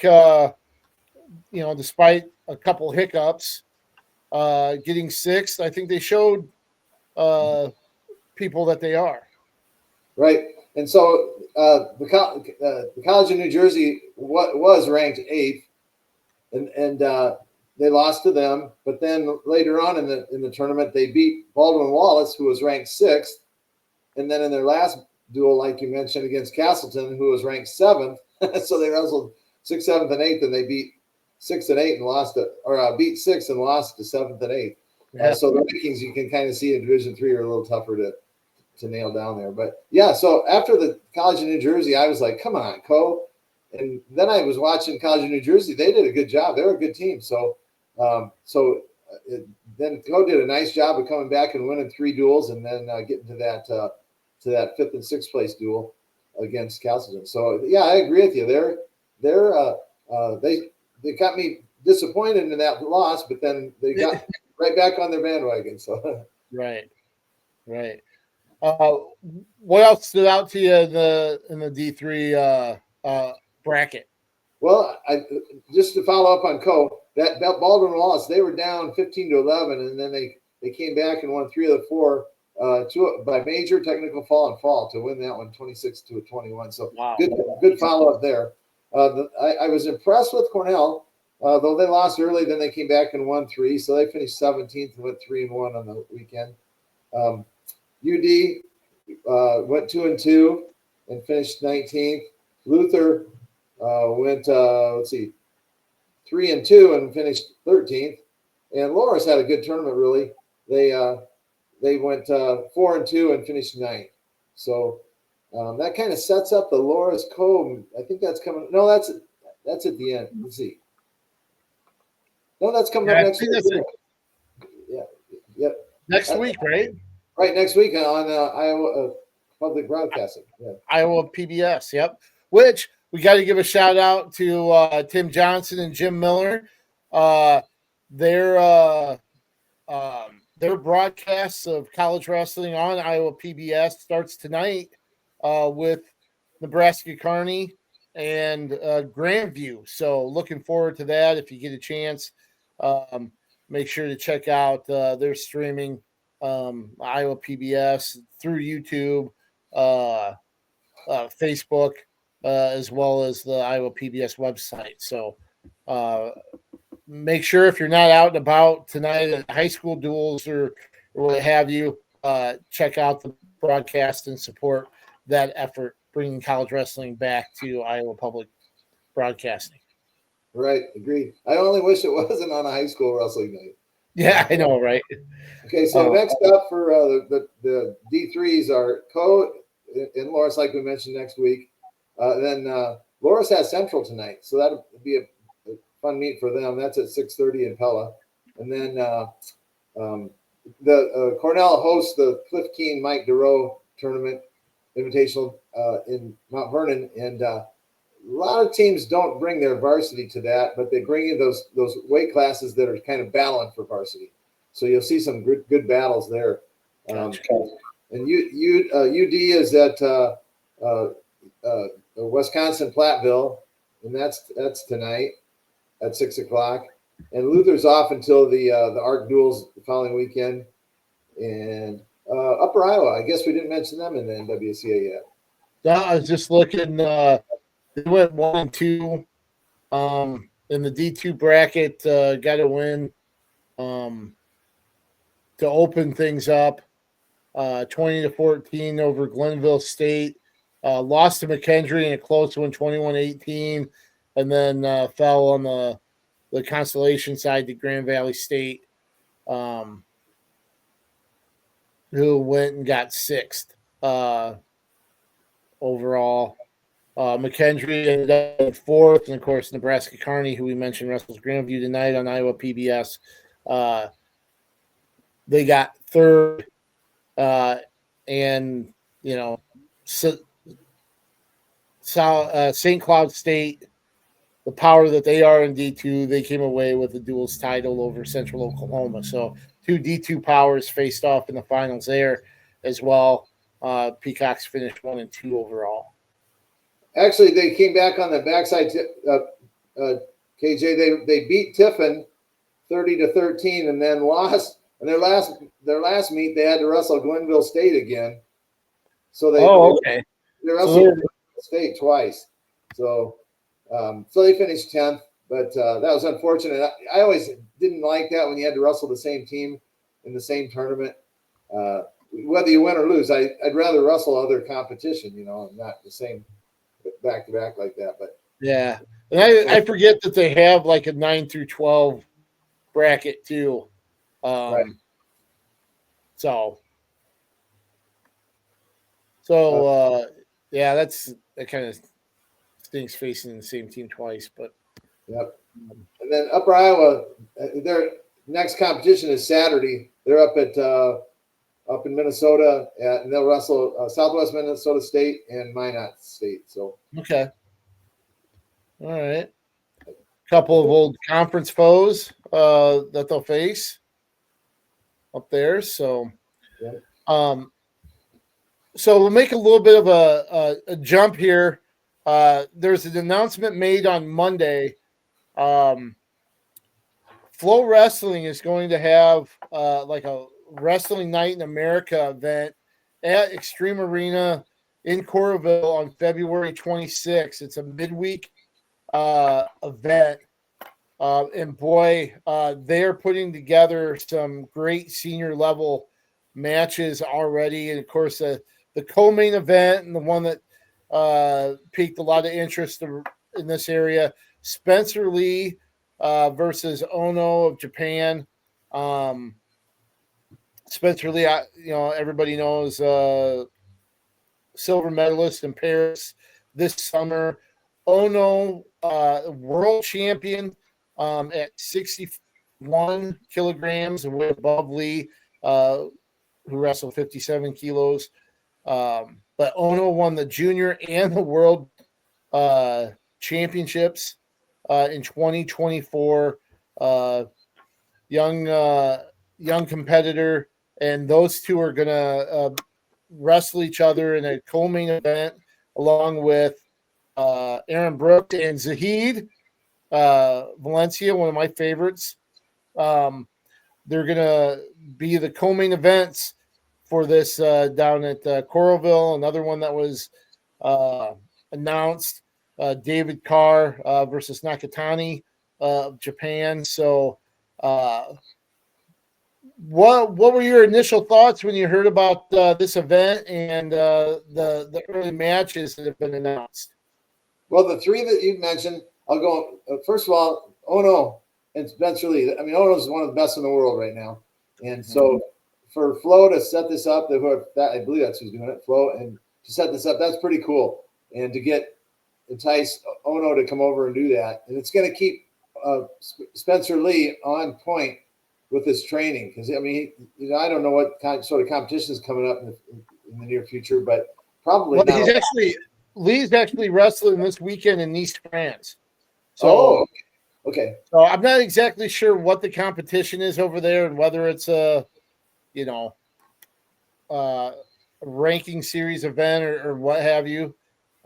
despite a couple hiccups, getting sixth, I think they showed people that they are. Right. And so the College of New Jersey was ranked 8th, and they lost to them. But then later on in the tournament, they beat Baldwin Wallace, who was ranked 6th. And then in their last duel, like you mentioned, against Castleton, who was ranked 7th. So they wrestled 6th, 7th, and 8th, and they beat 6th and 8th and lost it, or beat 6th and lost to 7th and 8th. Yeah. So the rankings you can kind of see in Division III are a little tougher to nail down there. But yeah, so after the College of New Jersey, I was like, come on, Co. And then I was watching College of New Jersey. They did a good job. They were a good team. So then Co did a nice job of coming back and winning 3 duels and then getting to that 5th and 6th place duel against Castleton. So yeah, I agree with you. They got me disappointed in that loss, but then they got right back on their bandwagon. So right. What else stood out to you in the D3 bracket? Well, just to follow up on Co, that Baldwin Wallace, they were down 15-11, and then they came back and won 3 of the 4 by major, technical fall, and fall to win that one 26-21. So wow. Good follow up there. I was impressed with Cornell, though they lost early. Then they came back and won 3, so they finished 17th and went 3-1 on the weekend. UD went 2-2 and finished 19th. Luther went 3-2 and finished 13th. And Loris had a good tournament, really. they went 4-2 and finished 9th. So that kind of sets up the Loras Cove. I think that's coming. No, that's at the end. Let's see. No, that's coming up next week. Yeah. Next week, right? Right, next week on Iowa Public Broadcasting. Yeah. Iowa PBS, yep. Which we got to give a shout out to Tim Johnson and Jim Miller. Their broadcasts of college wrestling on Iowa PBS starts tonight with Nebraska Kearney and Grandview. So looking forward to that. If you get a chance, make sure to check out their streaming Iowa PBS through YouTube, Facebook, as well as the Iowa PBS website. So make sure if you're not out and about tonight at high school duels or what have you, check out the broadcast and support that effort, bringing college wrestling back to Iowa Public Broadcasting. Right, agreed. I only wish it wasn't on a high school wrestling night. Yeah, I know, right? Okay, so next up for the D3s are Co in Loras, like we mentioned, next week. Then Loras has Central tonight, so that'll be a fun meet for them. That's at 6:30 in Pella. And then the Cornell hosts the Cliff Keen Mike DeRoe tournament invitational in Mount Vernon, and a lot of teams don't bring their varsity to that, but they bring in those weight classes that are kind of battling for varsity. So you'll see some good battles there. And UD is at Wisconsin Platteville, and that's tonight at 6:00. And Luther's off until the ARC duels the following weekend. And Upper Iowa, I guess we didn't mention them in the NWCA yet. No, I was just looking. They went 1-2 in the D2 bracket. Got a win to open things up. 20-14 over Glenville State. Lost to McKendree in a close one, 21-18, and then fell on the consolation side to Grand Valley State, who went and got 6th overall. McKendree ended up in 4th, and of course Nebraska Kearney, who we mentioned, wrestles Grandview tonight on Iowa PBS. They got 3rd, and St. Cloud State, the power that they are in D2, they came away with the duals title over Central Oklahoma. So 2 D2 powers faced off in the finals there as well. Peacocks finished 1-2 overall. Actually, they came back on the backside. KJ, they beat Tiffin 30-13, and then lost. And their last meet, they had to wrestle Glenville State again. So they wrestled State twice. So they finished 10th, but that was unfortunate. I always didn't like that when you had to wrestle the same team in the same tournament. Whether you win or lose, I'd rather wrestle other competition, not the same back to back like that. But yeah, and I forget that they have like a 9 through 12 bracket too. Right. So yeah, that kind of stinks facing the same team twice, but yep. And then Upper Iowa, their next competition is Saturday. They're up in Minnesota, and they'll wrestle Southwest Minnesota State and Minot State. So okay, all right. Couple of old conference foes that they'll face up there. So, yeah. So we'll make a little bit of a jump here. There's an announcement made on Monday. Flow Wrestling is going to have like a Wrestling Night in America event at Extreme Arena in Coralville on February 26th. It's a midweek event. And boy, they're putting together some great senior level matches already. And of course, the co-main event and the one that piqued a lot of interest in this area, Spencer Lee versus Ono of Japan. Spencer Lee, everybody knows silver medalist in Paris this summer. Ono, world champion at 61 kilograms and way above Lee, who wrestled 57 kilos. But Ono won the junior and the world championships in 2024. Young competitor, and those two are gonna wrestle each other in a co-main event along with Aaron Brooks and Zahid Valencia, one of my favorites. They're gonna be the co-main events for this down at Coralville. Another one that was announced, David Carr versus Nakatani of Japan. So what were your initial thoughts when you heard about this event and the early matches that have been announced? Well, the three that you mentioned, I'll go. First of all, Ono and Spencer Lee. I mean, Ono is one of the best in the world right now, and so for Flo to set this up, I believe that's who's doing it, Flo, and to set this up, that's pretty cool. And to entice Ono to come over and do that, and it's going to keep Spencer Lee on point with his training, because I mean, I don't know what sort of competition is coming up in the near future, but probably Lee's actually wrestling this weekend in Nice, France. So, okay. So I'm not exactly sure what the competition is over there and whether it's a ranking series event or what have you.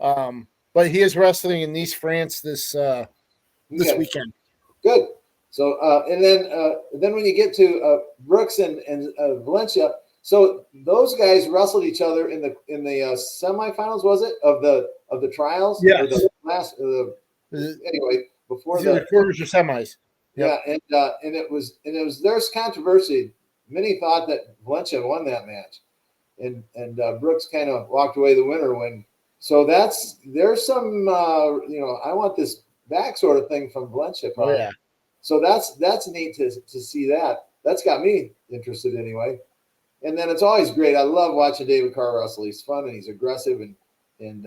But he is wrestling in Nice, France this weekend. Good. So and then when you get to Brooks and Valencia, so those guys wrestled each other in the semifinals, was it, of the trials? Yeah. Anyway, before the quarters or semis. Yep. Yeah, and it was there's controversy. Many thought that Valencia won that match, and Brooks kind of walked away the winner when. So there's some I want this back sort of thing from Valencia. Probably. Oh, yeah. So that's neat to see that. That's got me interested anyway. And then it's always great. I love watching David Carr wrestle. He's fun and he's aggressive, and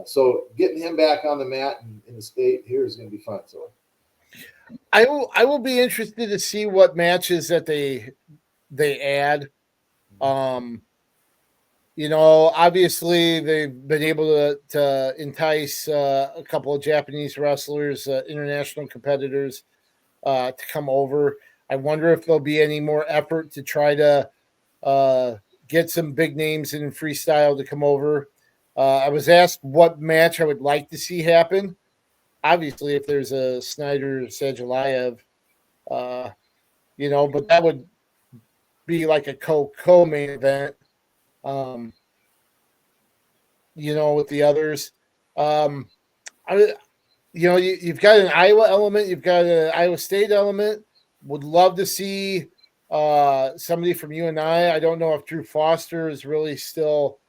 so getting him back on the mat in the state here is going to be fun. So I will be interested to see what matches that they add. Obviously they've been able to entice a couple of Japanese wrestlers, international competitors, to come over. I wonder if there'll be any more effort to try to get some big names in freestyle to come over. I was asked what match I would like to see happen. Obviously, if there's a Snyder Sajalayev, but that would be like a co-main event. With the others, you've got an Iowa element, you've got an Iowa State element. Would love to see somebody from UNI. I don't know if Drew Foster is really still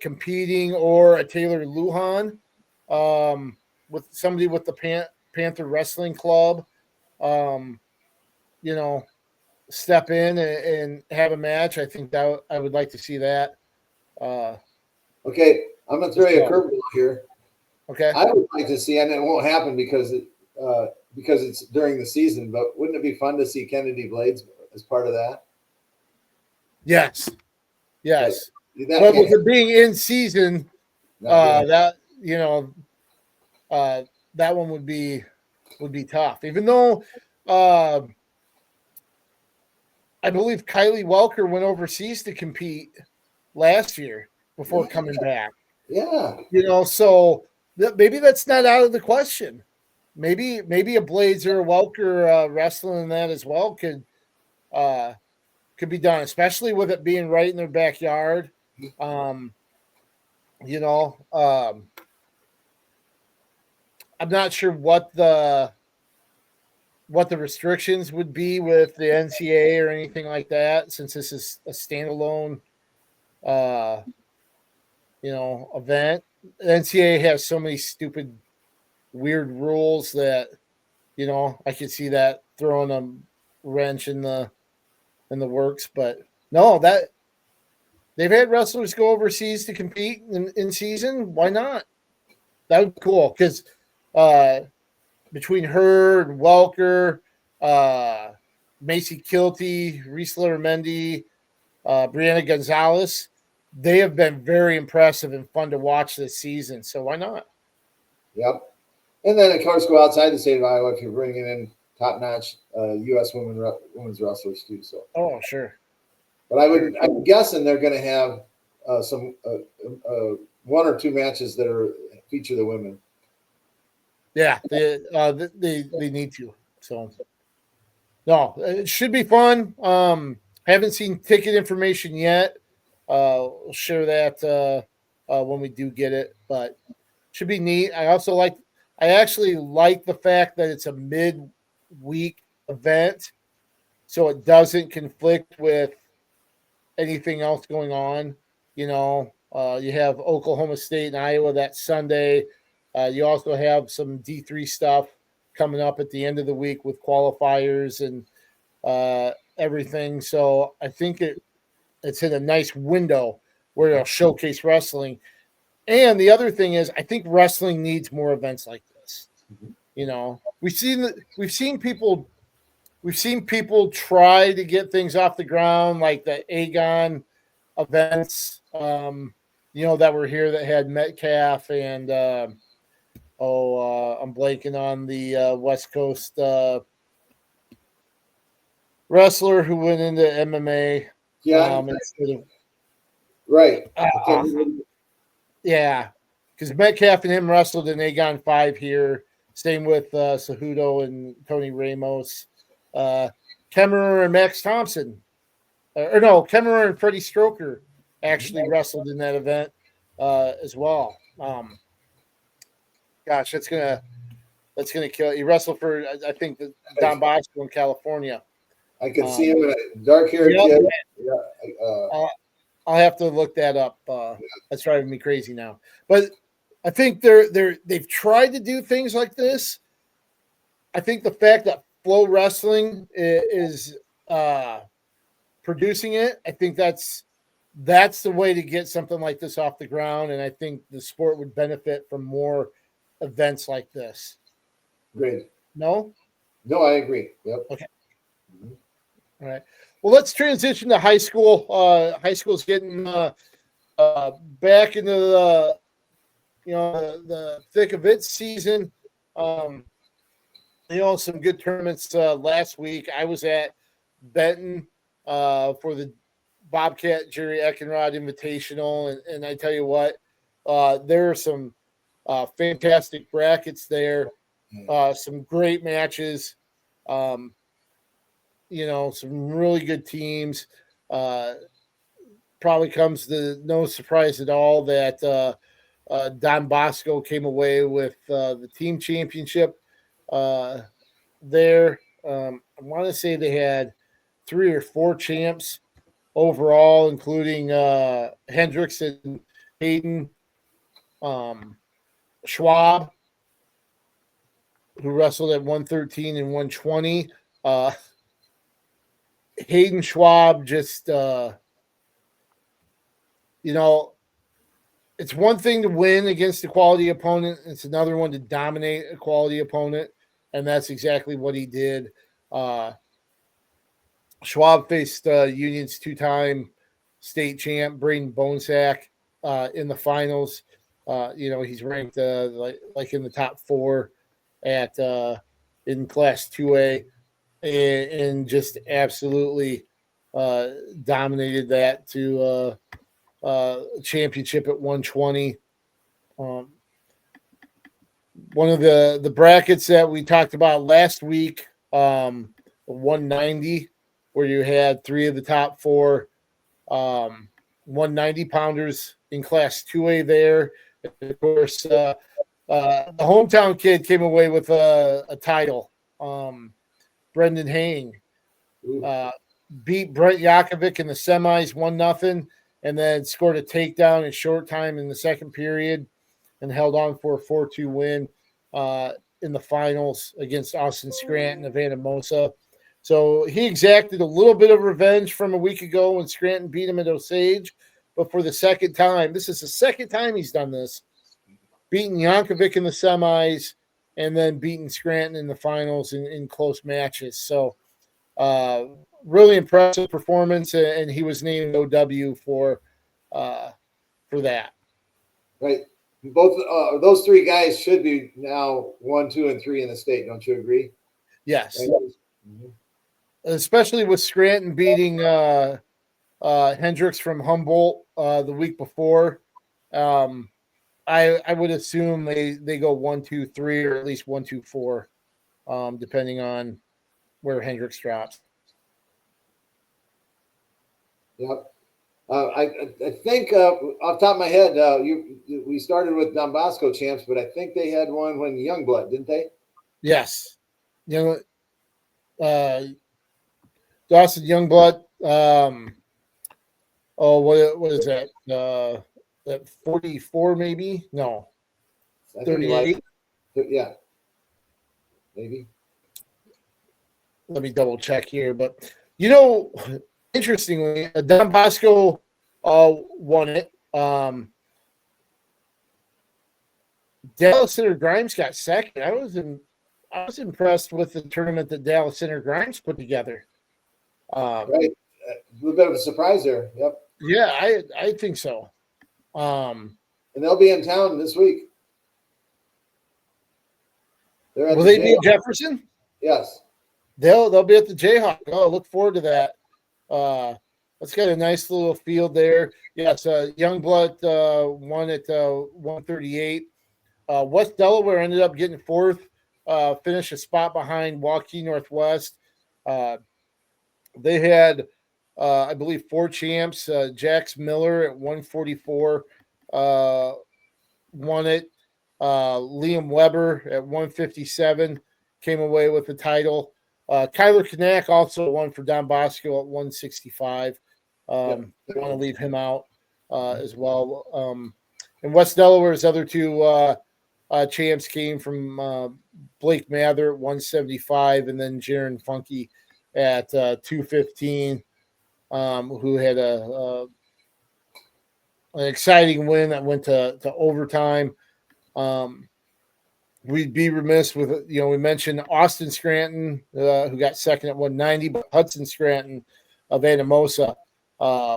competing, or a Taylor Lujan, with somebody with the Panther Wrestling Club, step in and have a match. I think that I would like to see that. Okay, I'm going to throw you a curveball here. Okay. I would like to see, and it won't happen because it's during the season, but wouldn't it be fun to see Kennedy Blades as part of that? Yes. But with it being in season, that one would be tough. Even though I believe Kylie Welker went overseas to compete last year before coming back. Yeah. So maybe that's not out of the question. Maybe a Blades or a Welker wrestling in that as well could be done, especially with it being right in their backyard. I'm not sure what the restrictions would be with the NCAA or anything like that, since this is a standalone event. The NCAA has so many stupid, weird rules that, I could see that throwing a wrench in the in the works. But no, that they've had wrestlers go overseas to compete in season. Why not? That would be cool because between her and Welker, Macy Kilty, Riesler Mendy, Brianna Gonzalez, they have been very impressive and fun to watch this season. So why not? Yep. And then, of course, go outside the state of Iowa if you're bringing in top-notch U.S. women's wrestlers too. So. Oh, sure. But I'm guessing they're going to have some one or two matches that feature the women. Yeah, they need to. So, no, it should be fun. Haven't seen ticket information yet. We'll share that when we do get it, but should be neat. I actually like the fact that it's a mid-week event, so it doesn't conflict with anything else going on. You know, you have Oklahoma State and Iowa that Sunday. You also have some D3 stuff coming up at the end of the week with qualifiers and everything. So I think it's in a nice window where it'll showcase wrestling. And the other thing is, I think wrestling needs more events like this. You know, we've seen people try to get things off the ground, like the Aegon events, that were here that had Metcalf and I'm blanking on the West Coast wrestler who went into MMA. Yeah. Right. Yeah, because Metcalf and him wrestled in Aegon 5 here. Same with Cejudo and Tony Ramos. Kemmerer and Max Thompson. Kemmerer and Freddie Stroker actually wrestled in that event as well. Gosh, that's gonna kill. He wrestled for I think the Don Bosco in California. I can see him in a dark-haired kid. Yeah. I'll have to look that up. That's driving me crazy now. But I think they've tried to do things like this. I think the fact that Flow Wrestling is producing it, I think that's the way to get something like this off the ground. And I think the sport would benefit from more events like this. Great. No, I agree. Yep. Okay. Mm-hmm. All right. Well, let's transition to high school. High school's getting back into the thick of its season. Some good tournaments last week. I was at Benton for the Bobcat Jerry Eckenrod Invitational, and I tell you what, there are some fantastic brackets there. Some great matches. Some really good teams. Probably comes to no surprise at all that Don Bosco came away with the team championship there. I want to say they had 3 or 4 champs overall, including Hendricks and Hayden Schwab, who wrestled at 113 and 120. Hayden Schwab just, it's one thing to win against a quality opponent. It's another one to dominate a quality opponent. And that's exactly what he did. Schwab faced Union's 2-time state champ, Braden Bonesack, in the finals. He's ranked like in the top 4 at in Class 2A. And just absolutely dominated that to championship at 120. One of the brackets that we talked about last week, 190, where you had 3 of the top 4 190 pounders in Class 2A there. And of course, the hometown kid came away with a title. Brendan Haying beat Brent Yakovic in the semis 1-0, and then scored a takedown in short time in the second period and held on for a 4-2 win in the finals against Austin Scranton of Anamosa. So he exacted a little bit of revenge from a week ago when Scranton beat him at Osage. But for the second time, this is the second time he's done this, beating Yankovic in the semis and then beating Scranton in the finals in close matches. So really impressive performance, and he was named OW for that. Right. Both those three guys should be now 1, 2, and 3 in the state. Don't you agree? Yes. Right? Mm-hmm. Especially with Scranton beating Hendricks from Humboldt the week before. I would assume they go 1, 2, 3, or at least 1, 2, 4, depending on where Hendricks drops. Yep. I think off the top of my head, we started with Don Bosco champs, but I think they had one when Youngblood, didn't they? Yes. Dawson Youngblood. What is that? That 44 maybe? No. 38. Yeah. Maybe. Let me double check here, but interestingly, Don Bosco won it. Dallas Center Grimes got second. I was impressed with the tournament that Dallas Center Grimes put together. Right, a little bit of a surprise there. Yep. Yeah, I think so. And they'll be in town this week. Will they be in Jefferson? Yes. They'll be at the Jayhawk. Oh, look forward to that. Let's get a nice little field there. Yes, Youngblood won at 138. West Delaware ended up getting fourth, finished a spot behind Waukee Northwest. They had, I believe, 4 champs. Jax Miller at 144 won it. Liam Weber at 157 came away with the title. Kyler Kanak also won for Don Bosco at 165. Don't want to leave him out as well. And West Delaware's other 2 champs came from Blake Mather at 175 and then Jaron Funky at 215, who had an exciting win that went to overtime. We'd be remiss with, we mentioned Austin Scranton, who got second at 190, but Hudson Scranton of Anamosa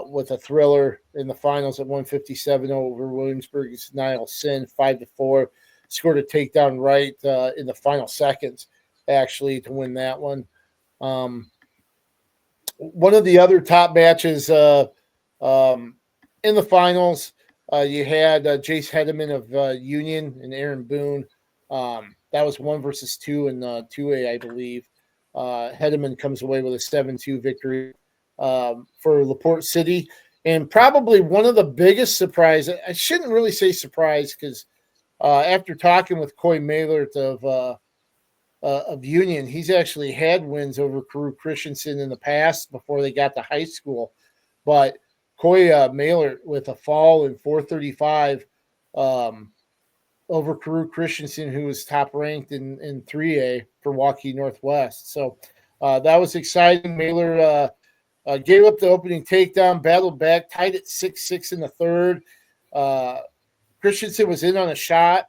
with a thriller in the finals at 157 over Williamsburg's Niall Sin, 5-4. Scored a takedown right in the final seconds, actually, to win that one. One of the other top matches in the finals, you had Jace Hedeman of Union and Aaron Boone. That was 1 versus 2 in 2A, I believe. Hedeman comes away with a 7-2 victory for LaPorte City. And probably one of the biggest surprises, I shouldn't really say surprise because after talking with Coy Maylert of Union, he's actually had wins over Carew Christensen in the past before they got to high school. But Coy Maylert with a fall in 435 over Carew Christensen, who was top ranked in 3A for Waukee Northwest. So that was exciting. Maylor gave up the opening takedown, battled back, tied at 6-6 in the third. Christensen was in on a shot.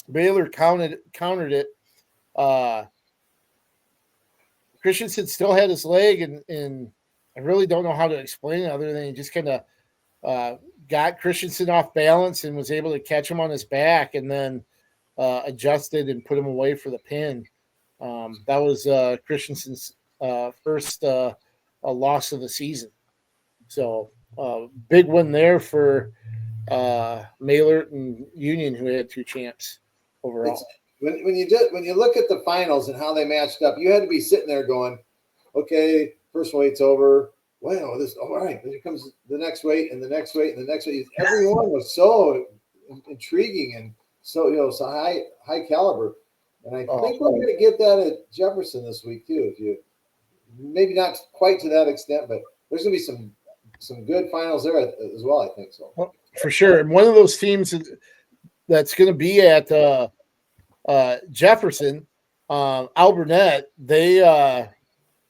Baylor countered it. Christensen still had his leg, and I really don't know how to explain it other than he just kind of got Christensen off balance and was able to catch him on his back and then adjusted and put him away for the pin. That was Christensen's first loss of the season. So big win there for Maylert and Union, who had 2 champs overall. When you look at the finals and how they matched up, you had to be sitting there going, okay, first weight's over. Wow, all right. Here comes the next weight and the next weight and the next weight. Everyone was so intriguing and so so high caliber. And I think we're going to get that at Jefferson this week too. If you maybe not quite to that extent, but there's going to be some good finals there as well. I think so. Well, for sure. And one of those teams that's going to be at Jefferson, Alburnett, they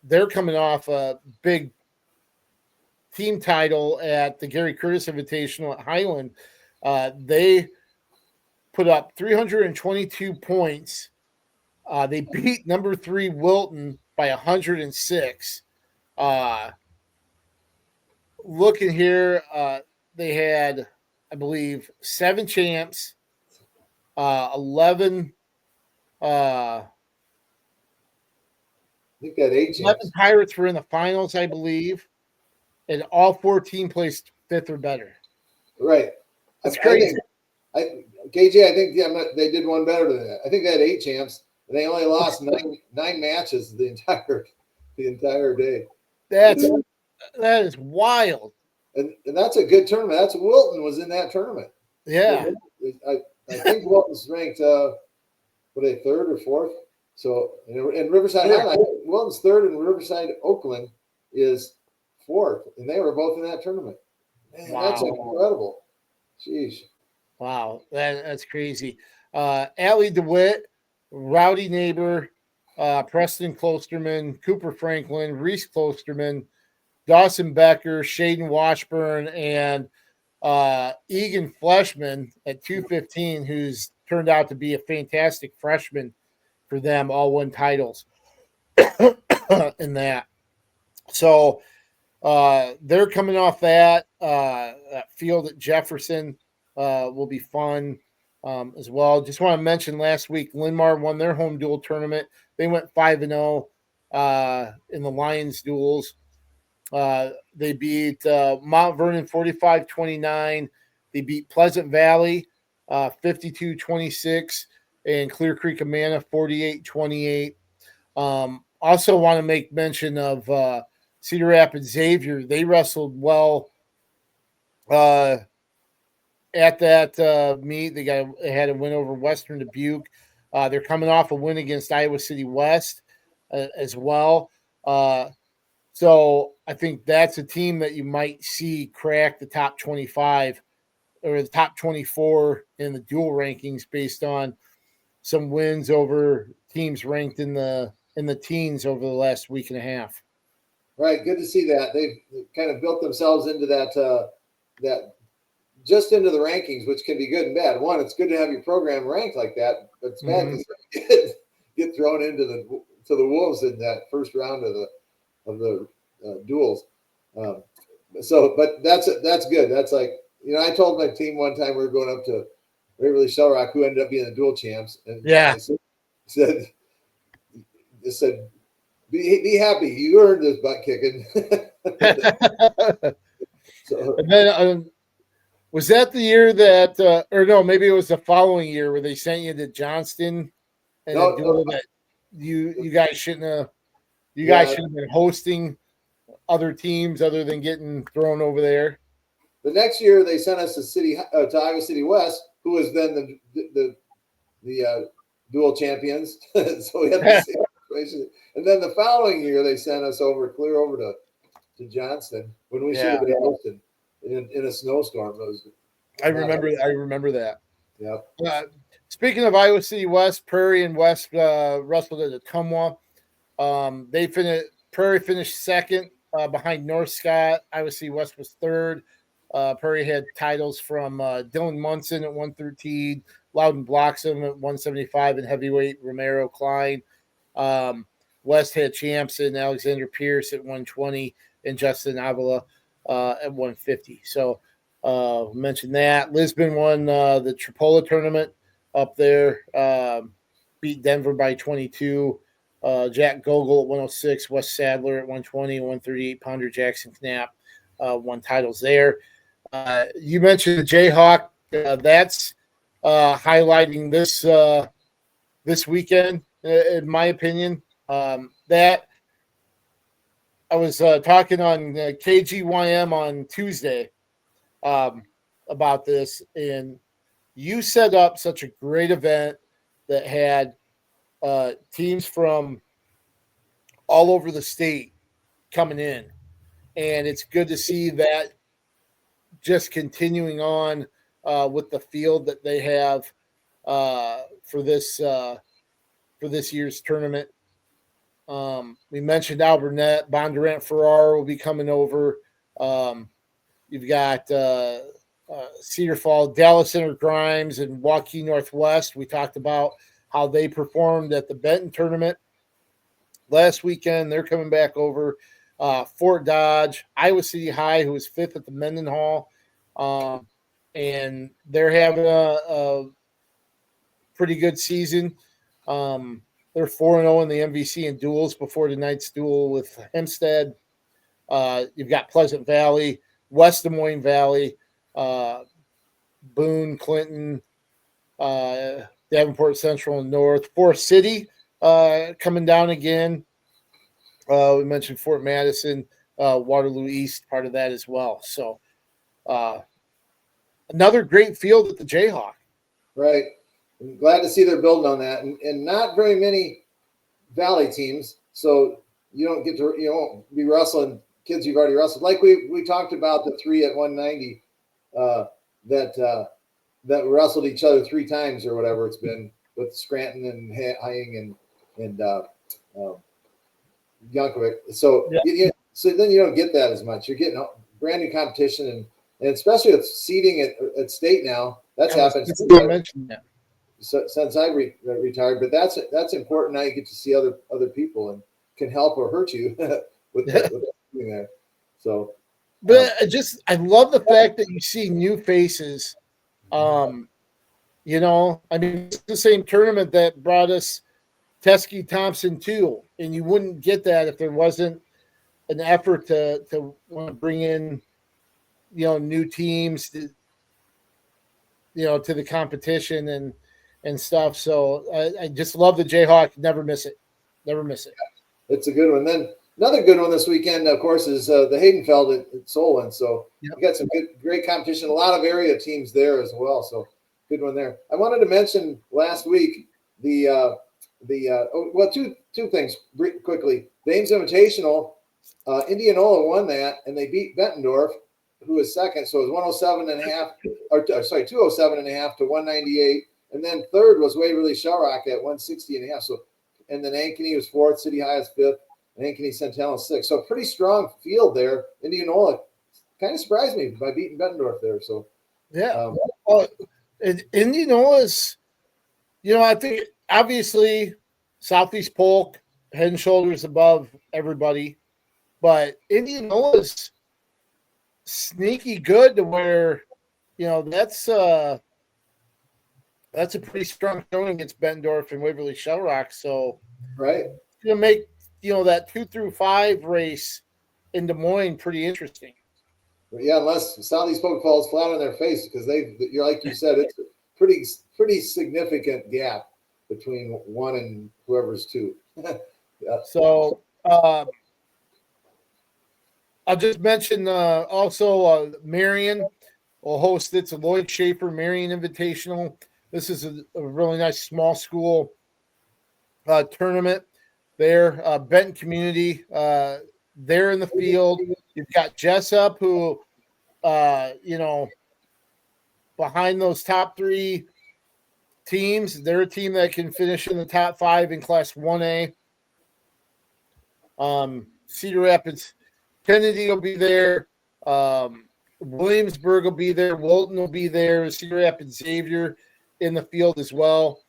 they're coming off a big team title at the Gary Curtis Invitational at Highland. They put up 322 points. They beat number 3 Wilton by 106. Looking here, they had, I believe, 7 champs, 11. I think that 8 champs. 11 Pirates were in the finals, I believe, and all 14 placed 5th or better. Right. That's crazy. KJ, I think they did one better than that. I think they had 8 champs, and they only lost nine matches the entire day. That is wild. And that's a good tournament. That's Wilton was in that tournament. Yeah. I think Wilton's ranked what are they, 3rd or 4th? So in Riverside Highland, Wilton's 3rd and Riverside Oakland is 4th, and they were both in that tournament. Man, wow. That's incredible. Jeez. Wow, that's crazy. Allie DeWitt, Rowdy Neighbor, Preston Klosterman, Cooper Franklin, Reese Klosterman, Dawson Becker, Shaden Washburn, and Egan Fleshman at 215, who's turned out to be a fantastic freshman for them, all won titles in that. So they're coming off that field at Jefferson. Will be fun as well. Just want to mention last week, Linmar won their home dual tournament. They went 5-0 in the Lions duels. They beat Mount Vernon 45-29. They beat Pleasant Valley 52-26 and Clear Creek Amana 48-28. Also want to make mention of Cedar Rapids Xavier. They wrestled well at that meet. They had a win over Western Dubuque. They're coming off a win against Iowa City West as well. So I think that's a team that you might see crack the top 25 or the top 24 in the dual rankings based on some wins over teams ranked in the teens over the last week and a half. Right, good to see that. They've kind of built themselves into that just into the rankings, which can be good and bad. One, it's good to have your program ranked like that, but it's bad to get thrown into the wolves in that first round of the duels. But that's good. That's like, I told my team one time we were going up to Waverly Shell Rock, who ended up being the dual champs, and yeah, I said, be happy, you earned this butt kicking. So, and then was that the year that, or no, maybe it was the following year where they sent you to Johnston and that you guys shouldn't have. You guys should have been hosting other teams other than getting thrown over there. The next year they sent us to Iowa City West, who was then the dual champions. So we had the same situation. And then the following year they sent us clear over to Johnston when we should have been hosted in a snowstorm. I remember that. Yeah. Speaking of Iowa City West, Prairie and West wrestled at Ottumwa. Prairie finished second behind North Scott. Iowa City West was third. Prairie had titles from Dylan Munson at 113, Loudon Bloxham at 175, and heavyweight Romero Klein. West had champs in Alexander Pierce at 120 and Justin Avila at 150. So mentioned that. Lisbon won the Tripola tournament up there, beat Denver by 22. Jack Gogol at 106, Wes Sadler at 120, 138 pounder Jackson Knapp won titles there. You mentioned the Jayhawk. That's highlighting this weekend, in my opinion. That I was talking on KGYM on Tuesday about this, and you set up such a great event that had teams from all over the state coming in, and it's good to see that just continuing on with the field that they have for this year's tournament. We mentioned Alburnett, Bondurant Ferrara will be coming over. You've got Cedar Falls, Dallas Center Grimes, and Waukee Northwest. We talked about how they performed at the Benton tournament last weekend. They're coming back over. Fort Dodge, Iowa City High, who was fifth at the Mendenhall, and they're having a pretty good season. They're 4-0 in the MVC in duels before tonight's duel with Hempstead. You've got Pleasant Valley, West Des Moines Valley, Boone, Clinton, Davenport Central and North. Forest City coming down again. We mentioned Fort Madison, Waterloo East, part of that as well. So another great field at the Jayhawk. Right. I'm glad to see they're building on that. And not very many Valley teams. So you won't be wrestling kids you've already wrestled. Like we talked about the 3 at 190 that wrestled each other 3 times or whatever it's been with Scranton and Hying and Yankovic. So so then you don't get that as much. You're getting brand new competition and especially with seeding at state now. That's happened since I retired. But that's important. Now you get to see other people and can help or hurt you with doing that. So, but I love the fact that you see new faces. It's the same tournament that brought us Teskey Thompson too, and you wouldn't get that if there wasn't an effort to want to bring in, new teams to the competition and stuff. So I just love the Jayhawk. Never miss it. It's a good one. Then another good one this weekend, of course, is the Haydenfeld at Solon. So you got some great competition. A lot of area teams there as well. So good one there. I wanted to mention last week two things quickly. The Ames Invitational, Indianola won that, and they beat Bettendorf, who was second. So it was 207.5 to 198. And then third was Waverly Shellrock at 160.5. So, and then Ankeny was fourth, City High is fifth, and Ankeny Centennial is sixth. So pretty strong field there. Indianola kind of surprised me by beating Bettendorf there. So Indianola's, I think obviously Southeast Polk head and shoulders above everybody, but Indianola's sneaky good to where, that's a pretty strong showing against Bettendorf and Waverly Shellrock. So right, it's going to make that 2 through 5 race in Des Moines pretty interesting. Yeah, unless Southeast Polk falls flat on their face, because you're like you said, it's a pretty significant gap between 1 and whoever's 2. So I'll just mention also Marion will host its Lloyd Schaefer Marion Invitational. This is a really nice small school tournament there. Benton Community, they're in the field. You've got Jessup, who, behind those top 3 teams, they're a team that can finish in the top 5 in Class 1A. Cedar Rapids, Kennedy will be there. Williamsburg will be there. Wilton will be there. Cedar Rapids Xavier in the field as well.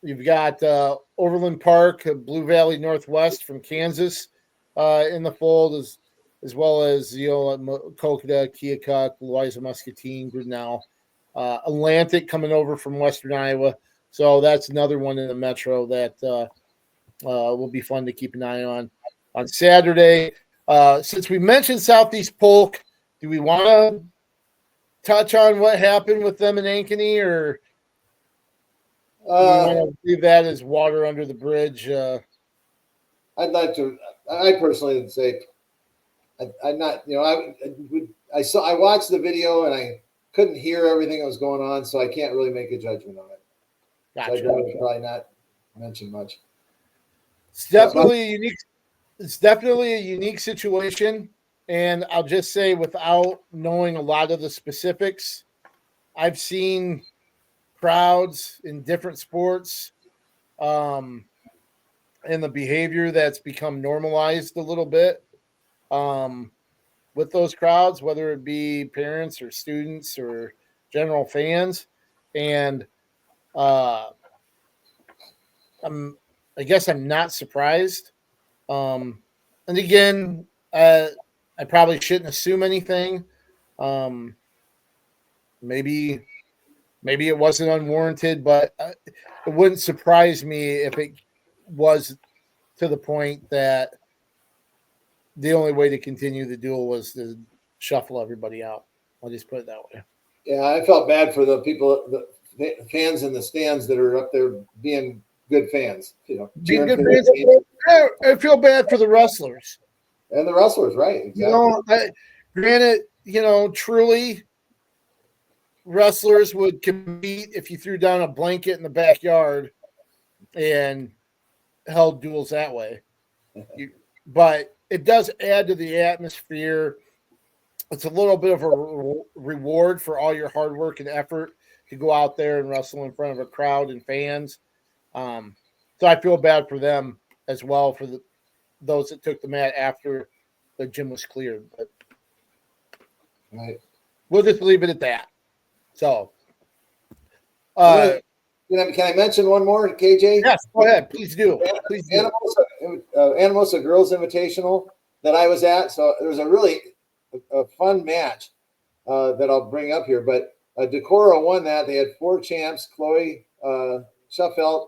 You've got Overland Park, Blue Valley Northwest from Kansas in the fold, as well as Kokota, Keokuk, Louisa Muscatine, Grinnell, Atlantic coming over from Western Iowa. So that's another one in the metro that will be fun to keep an eye on Saturday. Since we mentioned Southeast Polk, do we want to touch on what happened with them in Ankeny, or do we want to leave that as water under the bridge? I'd like to. I personally would say, I'm not. I watched the video and I couldn't hear everything that was going on, so I can't really make a judgment on it. Gotcha. So I'd probably not mention much. It's definitely a unique. It's definitely a unique situation, and I'll just say, without knowing a lot of the specifics, I've seen crowds in different sports and the behavior that's become normalized a little bit with those crowds, whether it be parents or students or general fans. And I guess I'm not surprised. And again, I probably shouldn't assume anything. Um, maybe it wasn't unwarranted, but it wouldn't surprise me if it was to the point that the only way to continue the duel was to shuffle everybody out. I'll just put it that way. Yeah, I felt bad for the people, the fans in the stands that are up there being good fans. Being good fans. I feel bad for the wrestlers. And the wrestlers, right? Exactly. Granted, truly, wrestlers would compete if you threw down a blanket in the backyard and held duels that way. But it does add to the atmosphere. It's a little bit of a reward for all your hard work and effort to go out there and wrestle in front of a crowd and fans. So I feel bad for them as well, for those that took the mat after the gym was cleared. But right. We'll just leave it at that. So, can I mention one more, KJ? Yes, go ahead. Please do. Anamosa Girls Invitational that I was at. So there was a fun match that I'll bring up here. But Decorah won that. They had 4 champs: Chloe Shuffelt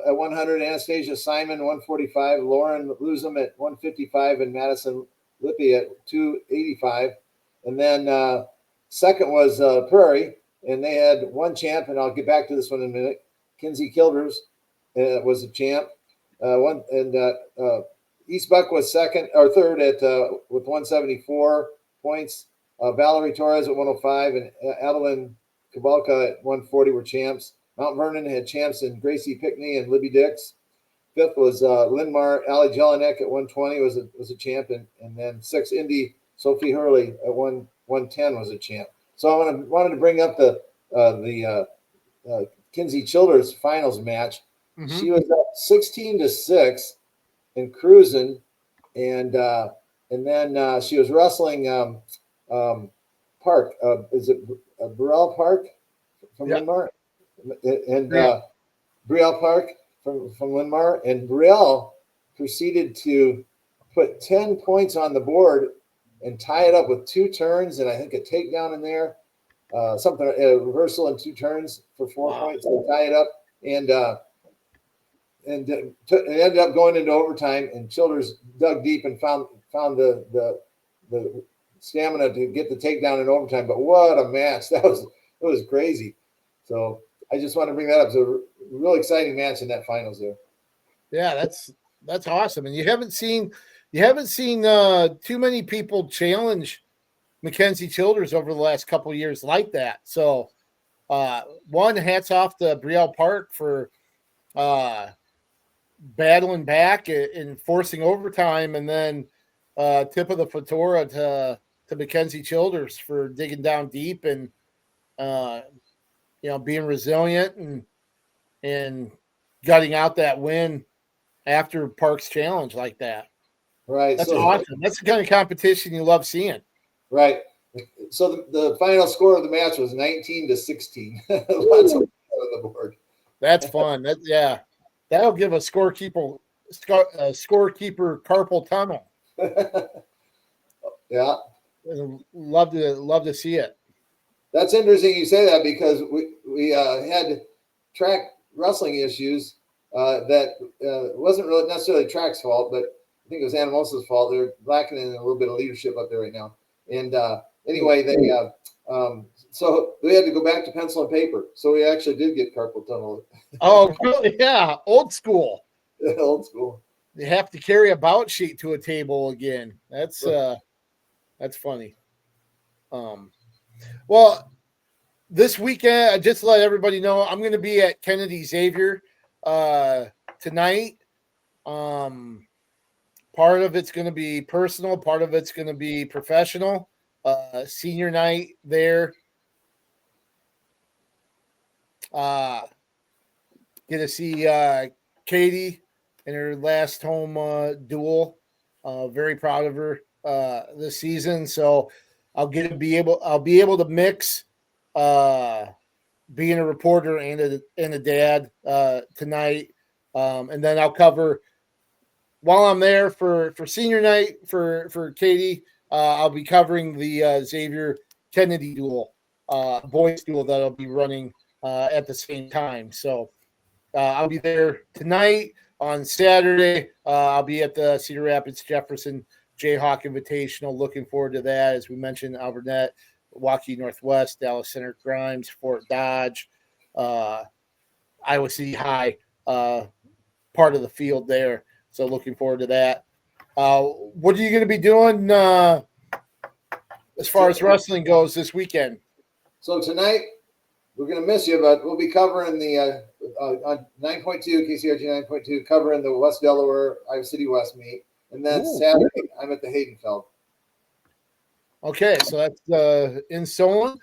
at 100, Anastasia Simon 145, Lauren Luzum at 155, and Madison Lippy at 285. And then second was Prairie, and they had 1 champ, and I'll get back to this one in a minute. Kinsey Kilders was a champ. East Buck was third at with 174 points. Valerie Torres at 105 and Adeline Kabalka at 140 were champs. Mount Vernon had champs in Gracie Pickney and Libby Dix. 5th was Linmar. Allie Jelinek at 120 was a champ, and then 6th Indy Sophie Hurley at 110 was a champ. So I wanted to bring up the Kinsey Childers finals match. Mm-hmm. She was up 16-6 and cruising, and then she was wrestling Park. Is it Burrell Park from Linmar? And Brielle Park from Linmar, and Brielle proceeded to put 10 points on the board and tie it up with 2 turns and I think a takedown in there, a reversal and 2 turns for 4 points to tie it up, and it ended up going into overtime. And Childers dug deep and found the stamina to get the takedown in overtime. But what a match! It was crazy. So I just want to bring that up. It's a real exciting match in that finals there. Yeah, that's awesome. And you haven't seen too many people challenge Mackenzie Childers over the last couple of years like that. So hats off to Brielle Park for battling back and forcing overtime, and then tip of the fedora to Mackenzie Childers for digging down deep and being resilient and gutting out that win after Park's challenge like that. Right. That's awesome. That's the kind of competition you love seeing. Right. So the final score of the match was 19-16. Lots of on the board. That's fun. That'll give a scorekeeper carpal tunnel. Yeah. Love to see it. That's interesting you say that, because we had track wrestling issues that wasn't really necessarily track's fault, but I think it was Anamosa's fault. They're lacking in a little bit of leadership up there right now. And anyway, so we had to go back to pencil and paper. So we actually did get carpal tunnel. Oh, really? Yeah. Old school. Old school. You have to carry a bout sheet to a table again. That's funny. Well, this weekend, I just let everybody know I'm going to be at Kennedy Xavier tonight. Part of it's going to be personal. Part of it's going to be professional. Senior night there. Get to see Katie in her last home duel. Very proud of her this season. So I'll be able to mix being a reporter and a dad tonight, and then I'll cover while I'm there for senior night for Katie. I'll be covering the Xavier Kennedy duel, boys duel that I'll be running at the same time. So I'll be there tonight. On Saturday, I'll be at the Cedar Rapids Jefferson Jayhawk Invitational. Looking forward to that. As we mentioned, Alburnett, Milwaukee Northwest, Dallas Center Grimes, Fort Dodge, Iowa City High, part of the field there. So looking forward to that. What are you going to be doing as far as wrestling goes this weekend? So tonight, we're going to miss you, but we'll be covering the on 9.2, KCRG 9.2, covering the West Delaware, Iowa City West meet. And then Saturday, I'm at the Haydenfeld. Okay, so that's in Solon.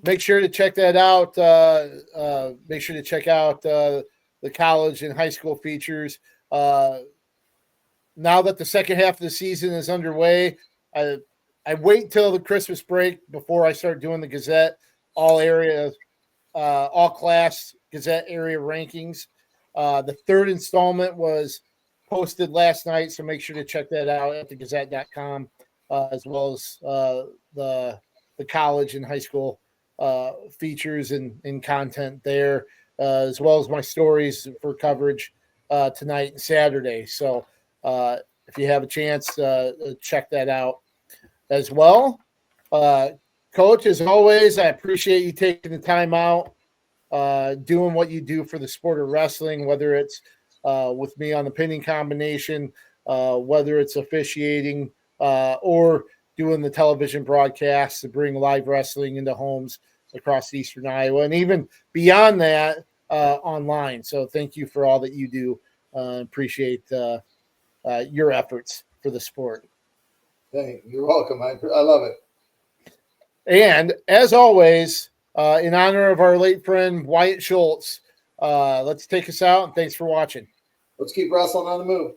Make sure to check that out. Make sure to check out the college and high school features. Now that the second half of the season is underway, I wait till the Christmas break before I start doing the Gazette all class Gazette area rankings. The third installment was posted last night, so make sure to check that out at thegazette.com, as well as the college and high school features and content there, as well as my stories for coverage tonight and Saturday. So if you have a chance, check that out as well. Coach, as always, I appreciate you taking the time out, doing what you do for the sport of wrestling, whether it's with me on the pinning combination, whether it's officiating or doing the television broadcasts to bring live wrestling into homes across Eastern Iowa, and even beyond that online. So thank you for all that you do. Appreciate your efforts for the sport. You're welcome. I love it. And as always, in honor of our late friend Wyatt Schultz, let's take us out, and thanks for watching. Let's keep wrestling on the move.